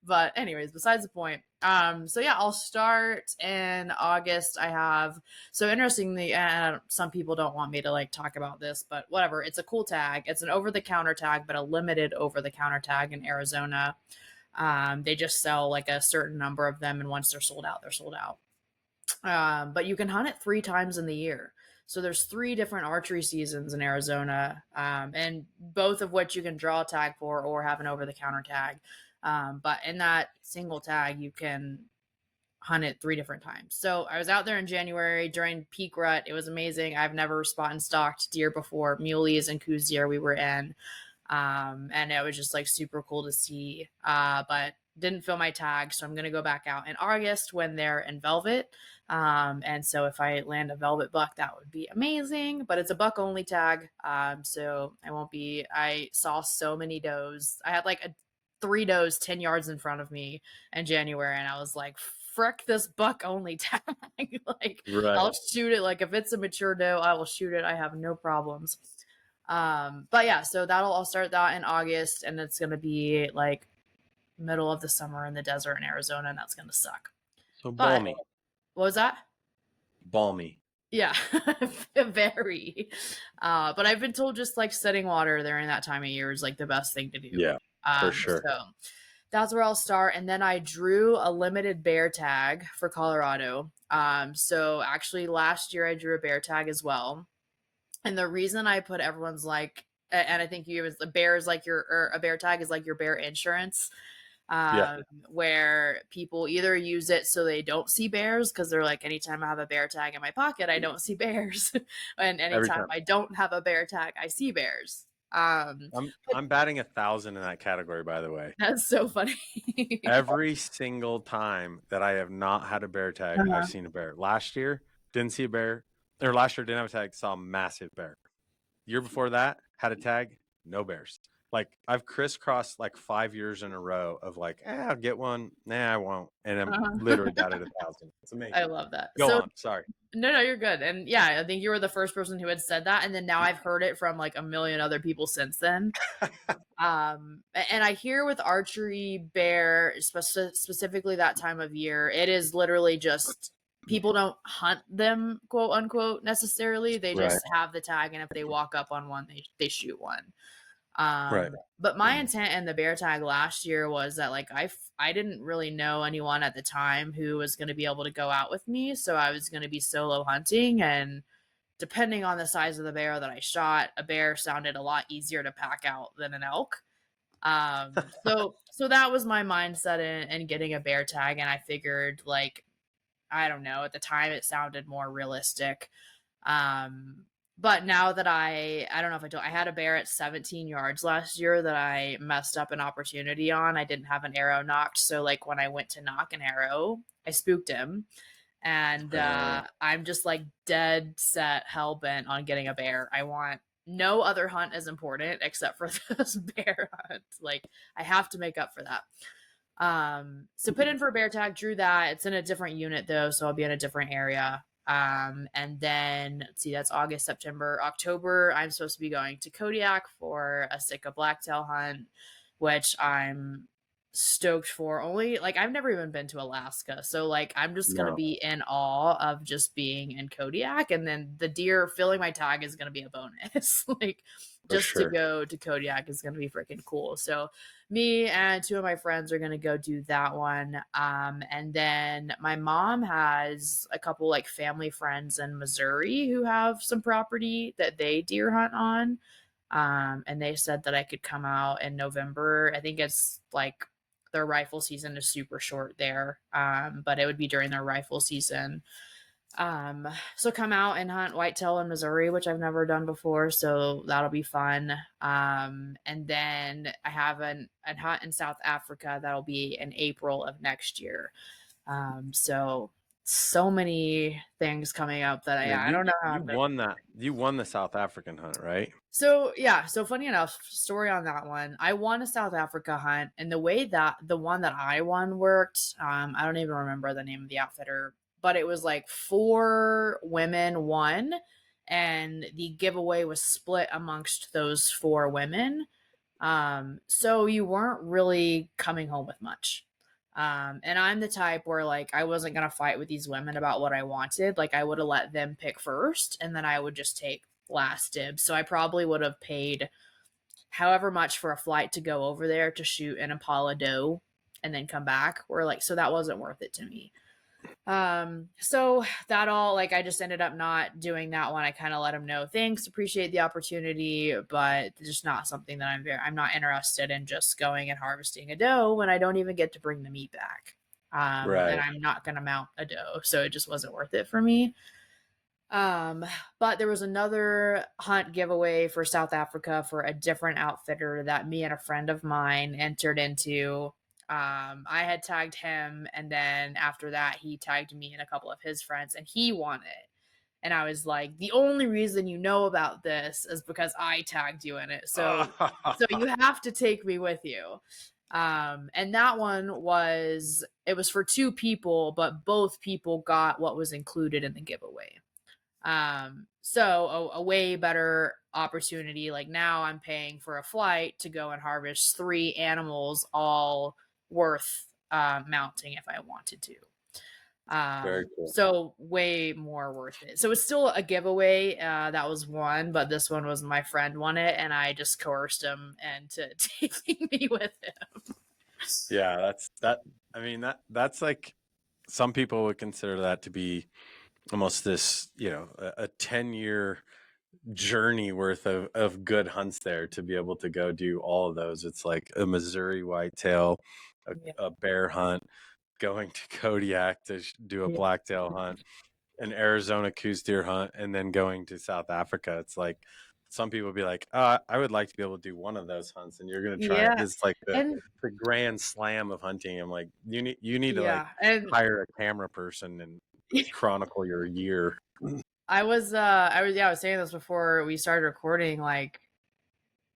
But anyways, besides the point. So yeah, I'll start in August. I have so interestingly, and some people don't want me to like talk about this, but whatever. It's a cool tag. It's an over the counter tag, but a limited over the counter tag in Arizona. They just sell like a certain number of them, and once they're sold out, they're sold out. But you can hunt it 3 times in the year. So there's 3 different archery seasons in Arizona, and both of which you can draw a tag for or have an over the counter tag. But in that single tag, you can hunted 3 different times. So I was out there in January during peak rut. It was amazing. I've never spot and stalked deer before. Muleys and coos deer we were in. And it was just like super cool to see. But didn't fill my tag, so I'm gonna go back out in August when they're in velvet. And so if I land a velvet buck, that would be amazing. But it's a buck only tag, so I won't be. I saw so many does. I had like 3 does 10 yards in front of me in January, and I was like, frick this buck only tag. Like, Right. I'll shoot it. Like, if it's a mature doe, I will shoot it. I have no problems. But yeah, so I'll start that in August, and it's gonna be like middle of the summer in the desert in Arizona, and that's gonna suck. So But balmy. what was that? Balmy. Yeah, very. But I've been told just like setting water during that time of year is like the best thing to do. Yeah, for sure. So that's where I'll start. And then I drew a limited bear tag for Colorado. So actually last year I drew a bear tag as well. And the reason I put everyone's like, and I think you was the bear is like your, or a bear tag is like your bear insurance, Yeah. where people either use it so they don't see bears because they're like, anytime I have a bear tag in my pocket, I don't see bears, and Every anytime time. I don't have a bear tag, I see bears. I'm batting 1,000 in that category, by the way. That's so funny. Every single time that I have not had a bear tag, Uh-huh. I've seen a bear. Last year, didn't see a bear. Or last year, didn't have a tag, saw a massive bear. Year before that, had a tag, no bears. Like, I've crisscrossed like 5 years in a row of like, I'll get one. Nah, I won't. And I'm literally batted 1,000. It's amazing. I love that. Go So on. Sorry. no, you're good. And yeah, I think you were the first person who had said that. And then now I've heard it from like a million other people since then. And I hear with archery bear, specifically that time of year, it is literally just people don't hunt them, quote unquote, necessarily. They Right. just have the tag, and if they walk up on one, they shoot one. Right. But my intent in the bear tag last year was that like I didn't really know anyone at the time who was going to be able to go out with me, so I was going to be solo hunting, and depending on the size of the bear that I shot, a bear sounded a lot easier to pack out than an elk. So that was my mindset in getting a bear tag, and I figured like, I don't know, at the time it sounded more realistic. But now that I don't know if I had a bear at 17 yards last year that I messed up an opportunity on. I didn't have an arrow knocked, so like when I went to knock an arrow, I spooked him. And I'm just like dead set, hell bent on getting a bear. I want no other hunt is important except for this bear hunt. Like, I have to make up for that. So put in for a bear tag, drew that. It's in a different unit though, so I'll be in a different area. And then let's see, that's August, September, October. I'm supposed to be going to Kodiak for a Sitka blacktail hunt, which I'm stoked for. Only like I've never even been to Alaska, so like I'm just gonna be in awe of just being in Kodiak, and then the deer filling my tag is gonna be a bonus. Like, just to go to Kodiak is gonna be freaking cool. So me and 2 of my friends are gonna go do that one. And then my mom has a couple like family friends in Missouri who have some property that they deer hunt on. And they said that I could come out in November. I think it's like their rifle season is super short there, but it would be during their rifle season. So come out and hunt whitetail in Missouri, which I've never done before, so that'll be fun. And then I have a hunt in South Africa that'll be in April of next year. So many things coming up that I don't know how you won that. You won the South African hunt, right? So yeah, so funny enough, story on that one. I won a South Africa hunt, and the way that the one that I won worked, I don't even remember the name of the outfitter, but it was like 4 women won, and the giveaway was split amongst those 4 women. So you weren't really coming home with much. And I'm the type where like I wasn't gonna fight with these women about what I wanted. Like, I would have let them pick first, and then I would just take last dibs. So I probably would have paid however much for a flight to go over there to shoot an Impala doe and then come back. Or like, so that wasn't worth it to me. So that all, like, I just ended up not doing that one. I kind of let them know, thanks, appreciate the opportunity, but just not something that I'm not interested in just going and harvesting a doe when I don't even get to bring the meat back. And Right. I'm not gonna mount a doe, so it just wasn't worth it for me. Um, but there was another hunt giveaway for South Africa for a different outfitter that me and a friend of mine entered into. I had tagged him, and then after that, he tagged me and a couple of his friends, and he won it. And I was like, the only reason you know about this is because I tagged you in it. So you have to take me with you. And that one was, it was for two people, but both people got what was included in the giveaway. So a way better opportunity. Like now I'm paying for a flight to go and harvest three animals, all worth mounting if I wanted to. Very cool. So way more worth it. So it's still a giveaway. That was one, but this one was my friend won it, and I just coerced him into taking me with him. Yeah, that's that. I mean, that's like some people would consider that to be almost this, a 10-year journey worth of good hunts there to be able to go do all of those. It's like a Missouri whitetail, Yeah. a bear hunt, going to Kodiak to do a Yeah. blacktail hunt, an Arizona Coues deer hunt, and then going to South Africa. It's like some people be like, I would like to be able to do one of those hunts, and you're gonna try it. Yeah. This is like And the grand slam of hunting. I'm like, you need to like yeah. And hire a camera person and chronicle your year. I was saying this before we started recording, like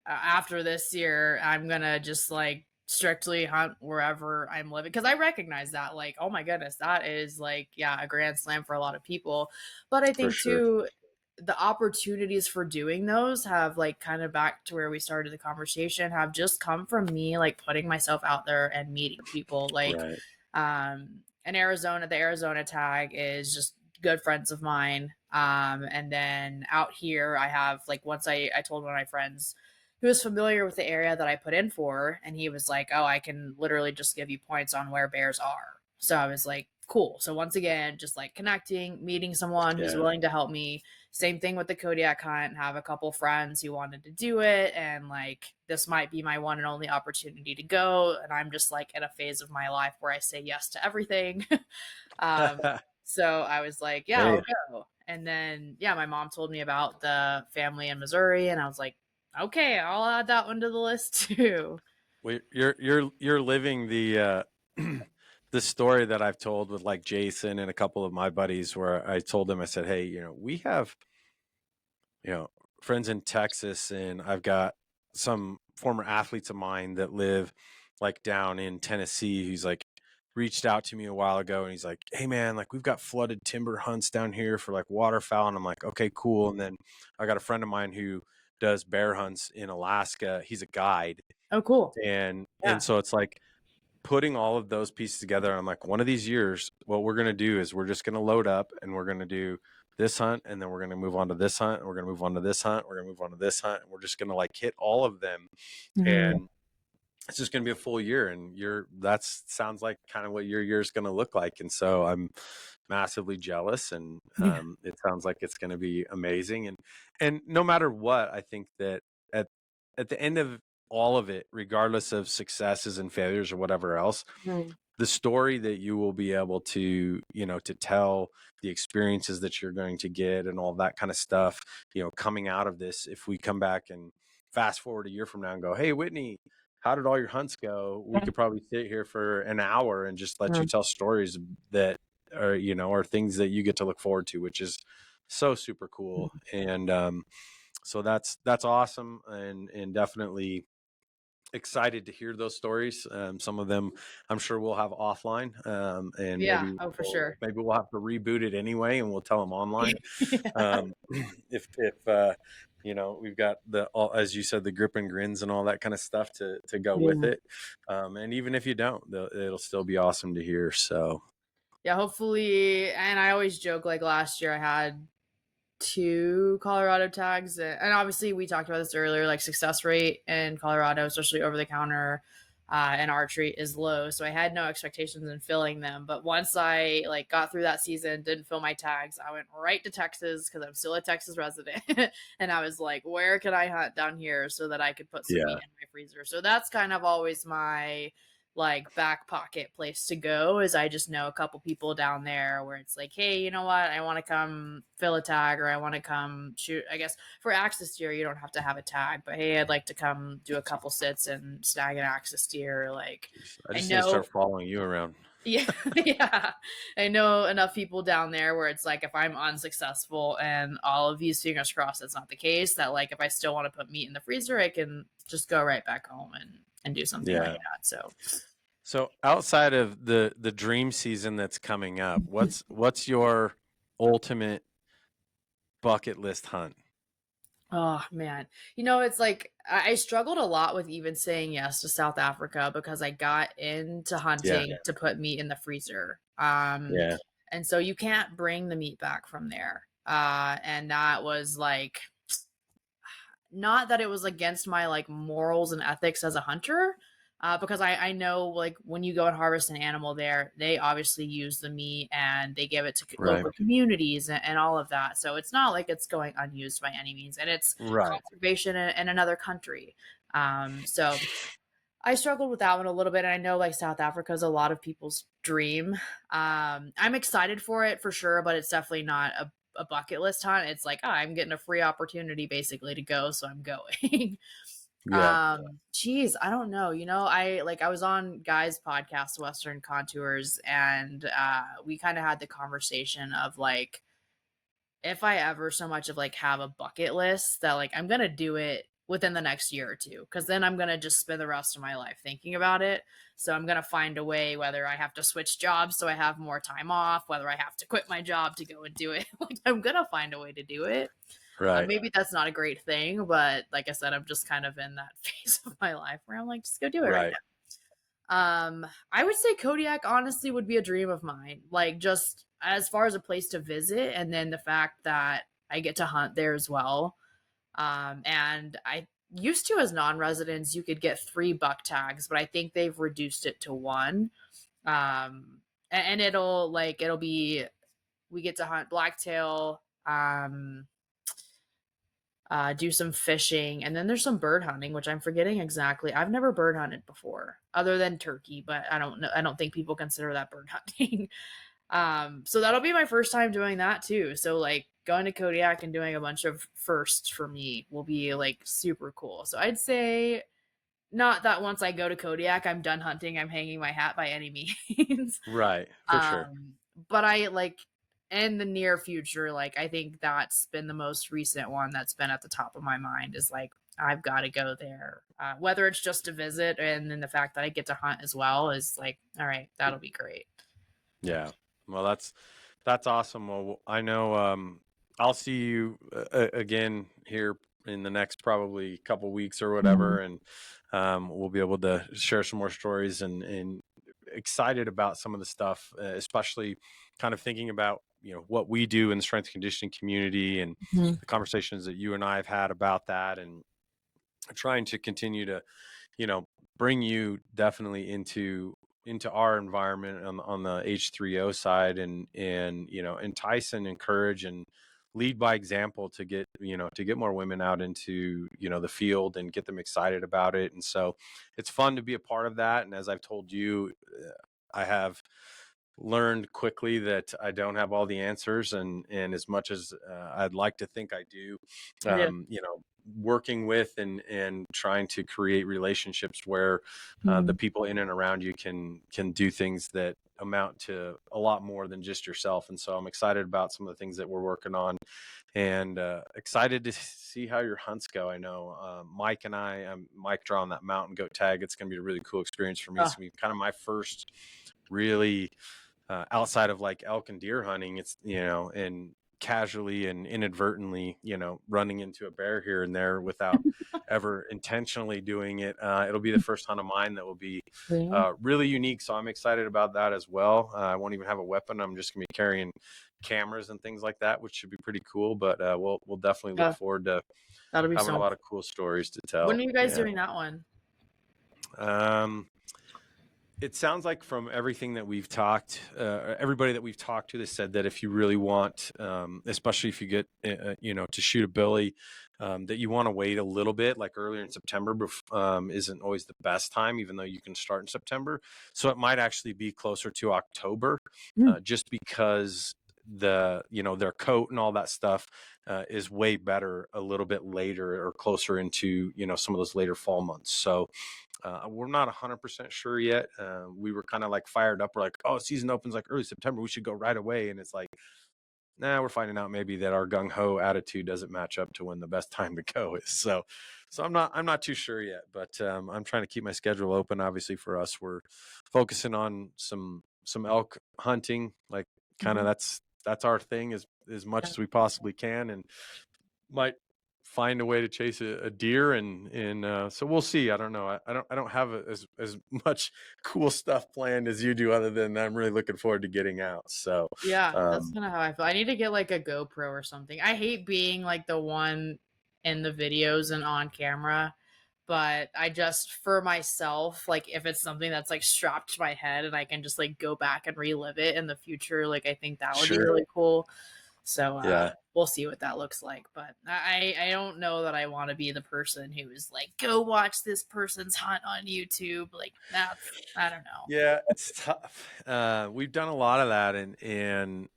after this year, I'm gonna just like strictly hunt wherever I'm living because I recognize that, like, oh my goodness, that is like, yeah, a grand slam for a lot of people. But I For think sure. too, the opportunities for doing those have like kind of back to where we started the conversation have just come from me like putting myself out there and meeting people. Like, Right. in Arizona, the Arizona tag is just good friends of mine. And then out here, I have like once I told one of my friends who was familiar with the area that I put in for, and he was like, "Oh, I can literally just give you points on where bears are." So I was like, "Cool." So once again, just like connecting, meeting someone who's Yeah. willing to help me. Same thing with the Kodiak hunt. Have a couple friends who wanted to do it, and like this might be my one and only opportunity to go. And I'm just like in a phase of my life where I say yes to everything. um, so I was like, "Yeah, Hey, I'll go." And then yeah, my mom told me about the family in Missouri, and I was like, okay, I'll add that one to the list too. you're living the the story that I've told with like Jason and a couple of my buddies where I told them, I said, hey, we have, you know, friends in Texas, and I've got some former athletes of mine that live like down in Tennessee who's like reached out to me a while ago, and he's like, hey man, like we've got flooded timber hunts down here for like waterfowl. And I'm like, okay, cool. And then I got a friend of mine who does bear hunts in Alaska. He's a guide. Oh, cool. And Yeah. so it's like putting all of those pieces together. I'm like, one of these years, what we're going to do is we're just going to load up and we're going to do this hunt, and then we're going to move on to this hunt, and we're going to move on to this hunt, we're going to move on to this hunt, and we're just going to like hit all of them. Mhm. And it's just going to be a full year, and that's sounds like kind of what your year is going to look like. And so I'm massively jealous, and Yeah. it sounds like it's going to be amazing. And no matter what, I think that at the end of all of it, regardless of successes and failures or whatever else, Mhm. the story that you will be able to, to tell, the experiences that you're going to get and all that kind of stuff, coming out of this, if we come back and fast forward a year from now and go, hey, Whitney, how did all your hunts go? We could probably sit here for an hour and just let you Mhm. tell stories that are things that you get to look forward to, which is so super cool. And so that's awesome, and definitely excited to hear those stories. Some of them I'm sure we'll have offline, and Yeah. Oh, for we'll, sure. maybe we'll have to reboot it anyway, and we'll tell them online. Yeah. Um, if we've got as you said, the grip and grins and all that kind of stuff to go with Yeah. it. And even if you don't, it'll still be awesome to hear. So Yeah. Hopefully, and I always joke like last year I had two Colorado tags, and obviously we talked about this earlier. Like success rate in Colorado, especially over the counter, and archery is low. So I had no expectations in filling them. But once I like got through that season, didn't fill my tags, I went right to Texas because I'm still a Texas resident, and I was like, where can I hunt down here so that I could put some meat yeah, in my freezer? So that's kind of always my like back pocket place to go, is I just know a couple people down there where it's like, hey, you know what, I want to come fill a tag, or I want to come shoot. I guess for axis deer you don't have to have a tag, but hey, I'd like to come do a couple sits and snag an axis deer. Like, I I just need to know, start following you around. yeah, yeah. I know enough people down there where it's like, if I'm unsuccessful, and all of these fingers crossed that's not the case, that like if I still want to put meat in the freezer, I can just go right back home and do something like Yeah. that. So So outside of the dream season that's coming up, what's your ultimate bucket list hunt? oh man, it's like I struggled a lot with even saying yes to South Africa, because I got into Yeah. hunting to put meat in the freezer. Yeah. And so you can't bring the meat back from there. And that was like, not that it was against my like morals and ethics as a hunter, because I know, like, when you go and harvest an animal there, they obviously use the meat and they give it to Right. local communities and all of that. So it's not like it's going unused by any means, and it's Right. conservation in another country. So I struggled with that one a little bit. And I know like South Africa is a lot of people's dream. I'm excited for it for sure, but it's definitely not a bucket list hunt. It's like, I'm getting a free opportunity basically to go, so I'm going. Yeah. Geez, I don't know. I was on Guy's podcast, Western Contours, and we kind of had the conversation of like, if I ever so much of like have a bucket list, that like I'm gonna do it within the next year or two, because then I'm gonna just spend the rest of my life thinking about it. So I'm gonna find a way, whether I have to switch jobs so I have more time off, whether I have to quit my job to go and do it. Like, I'm gonna find a way to do it. Right. Maybe that's not a great thing, but like I said, I'm just kind of in that phase of my life where I'm like, just go do it right Right. now. I would say Kodiak honestly would be a dream of mine. Like, just as far as a place to visit, and then the fact that I get to hunt there as well. And I used to, as non-residents, you could get 3 buck tags, but I think they've reduced it to 1. And it'll be, we get to hunt blacktail, do some fishing, and then there's some bird hunting, which I'm forgetting exactly. I've never bird hunted before, other than turkey, but I don't know. I don't think people consider that bird hunting. So that'll be my first time doing that too. So like going to Kodiak and doing a bunch of firsts for me will be like super cool. So I'd say, not that once I go to Kodiak, I'm done hunting, I'm hanging my hat by any means. Right. For sure. um, but I like, in the near future, like I think that's been the most recent one that's been at the top of my mind, is like, I've got to go there. Whether it's just to visit, and then the fact that I get to hunt as well is like, all right, that'll be great. Yeah. Well, that's awesome. Well, I know I'll see you again here in the next probably couple weeks or Mhm. whatever, and we'll be able to share some more stories, and excited about some of the stuff, especially kind of thinking about what we do in the strength and conditioning community, and Mhm. the conversations that you and I have had about that, and trying to continue to you know bring you definitely into our environment on the H3O side, and entice and encourage and lead by example to get more women out into the field and get them excited about it. And so it's fun to be a part of that. And as I've told you, I have learned quickly that I don't have all the answers, and as much as I'd like to think I do, Yeah. working with and trying to create relationships where the Mhm. people in and around you can do things that amount to a lot more than just yourself. And so I'm excited about some of the things that we're working on, and excited to see how your hunts go. I know Mike and Mike draw on that mountain goat tag. It's going to be a really cool experience for me. It's Oh, going to be kind of my first really outside of like elk and deer hunting. It's and casually and inadvertently running into a bear here and there without ever intentionally doing it. It'll be the first hunt of mine that will be yeah. really unique, so I'm excited about that as well. I won't even have a weapon. I'm just gonna be carrying cameras and things like that, which should be pretty cool. But we'll definitely look Yeah, forward to that'll be having so a much. lot of cool stories to When tell. are you guys Yeah. doing that one? um it sounds like from everything that we've talked, everybody that we've talked to, they said that if you really want, especially if you get, to shoot a billy, that you want to wait a little bit, like earlier in September, isn't always the best time, even though you can start in September. So it might actually be closer to October, just because their coat and all that stuff is way better a little bit later or closer into, some of those later fall months. So we're not 100% sure yet. We were kind of like fired up. We're like, oh, season opens like early September. We should go right away. And it's like, nah, we're finding out maybe that our gung ho attitude doesn't match up to when the best time to go is. So I'm not too sure yet, but I'm trying to keep my schedule open. Obviously for us, we're focusing on some elk hunting, like kind of that's our thing as much as we possibly can, and might find a way to chase a deer and so we'll see. I don't know. I don't have as much cool stuff planned as you do, other than I'm really looking forward to getting out. So Yeah, that's kind of how I feel. I need to get like a GoPro or something. I hate being like the one in the videos and on camera, but I just, for myself, like if it's something that's like strapped to my head and I can just like go back and relive it in the future, like I think that would be sure. really cool. So Yeah. we'll see what that looks like. But I don't know that I want to be the person who is like, go watch this person's hunt on YouTube. Like that's, I don't know. Yeah, it's tough. We've done a lot of that, and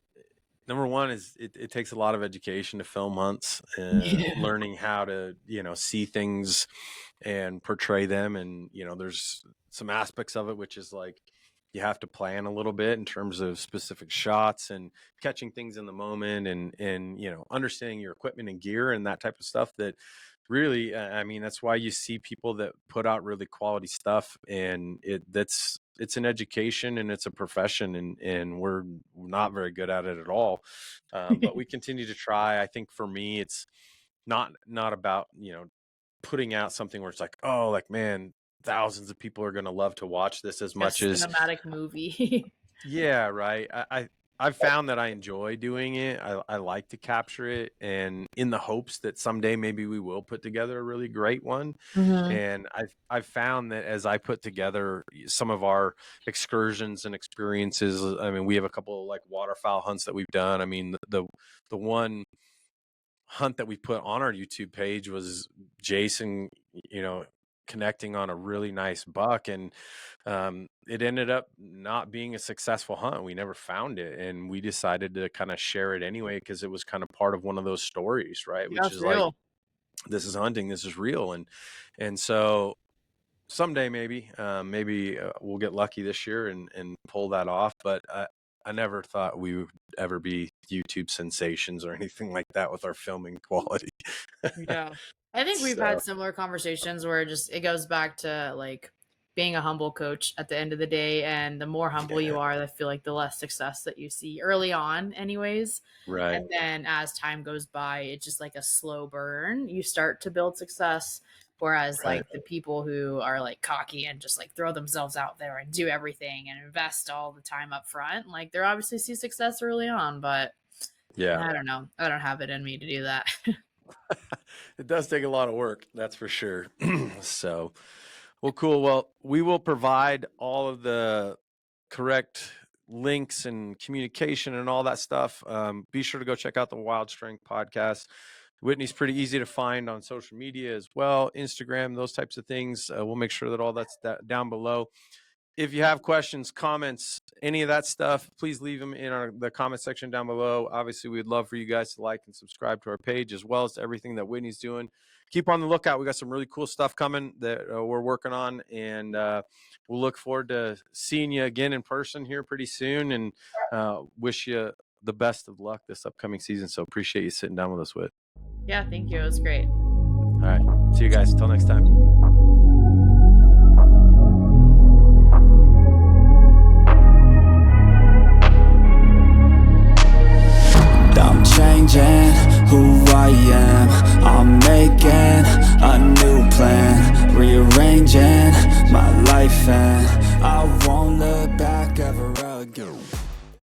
number one is it takes a lot of education to film hunts, Yeah. learning how to see things and portray them, and there's some aspects of it which is like you have to plan a little bit in terms of specific shots and catching things in the moment, and understanding your equipment and gear and that type of stuff. That really, I mean, that's why you see people that put out really quality stuff, and it's an education and it's a profession, and we're not very good at it at all. But we continue to try. I think for me, it's not about putting out something where it's like, oh, like, man, thousands of people are going to love to watch this as A much as, cinematic movie. yeah, right. I've found that I enjoy doing it. I like to capture it, and in the hopes that someday maybe we will put together a really great one. Mhm. And I've found that as I put together some of our excursions and experiences, I mean, we have a couple of like waterfowl hunts that we've done. I mean, the one hunt that we put on our YouTube page was Jason, connecting on a really nice buck, and it ended up not being a successful hunt. We never found it, and we decided to kind of share it anyway because it was kind of part of one of those stories, right? Yeah, Which it's is like, real. this is hunting, this is real, and so someday maybe we'll get lucky this year and pull that off. But I never thought we would ever be YouTube sensations or anything like that with our filming quality. Yeah. I think we've So had similar conversations where it goes back to like being a humble coach at the end of the day. And the more humble yeah, you are, I feel like the less success that you see early on, anyways. right. And then as time goes by, it's just like a slow burn. You start to build success. Whereas Right. like the people who are like cocky and just like throw themselves out there and do everything and invest all the time up front, like they're obviously see success early on, but Yeah. I don't know. I don't have it in me to do that. It does take a lot of work, that's for sure. So, well, cool. Well, we will provide all of the correct links and communication and all that stuff. Be sure to go check out the Wild Strength podcast. Whitney's pretty easy to find on social media as well, Instagram, those types of things. We'll make sure that all that's down below. If you have questions, comments, any of that stuff, please leave them in the comment section down below. Obviously, we'd love for you guys to like and subscribe to our page, as well as to everything that Whitney's doing. Keep on the lookout. We got some really cool stuff coming that we're working on, and we'll look forward to seeing you again in person here pretty soon, and wish you the best of luck this upcoming season. So appreciate you sitting down with us, Whit. Yeah, thank you. It was great. All right. See you guys. Till next time. I'm changing who I am. I'm making a new plan, rearranging my life, and I won't look back ever again.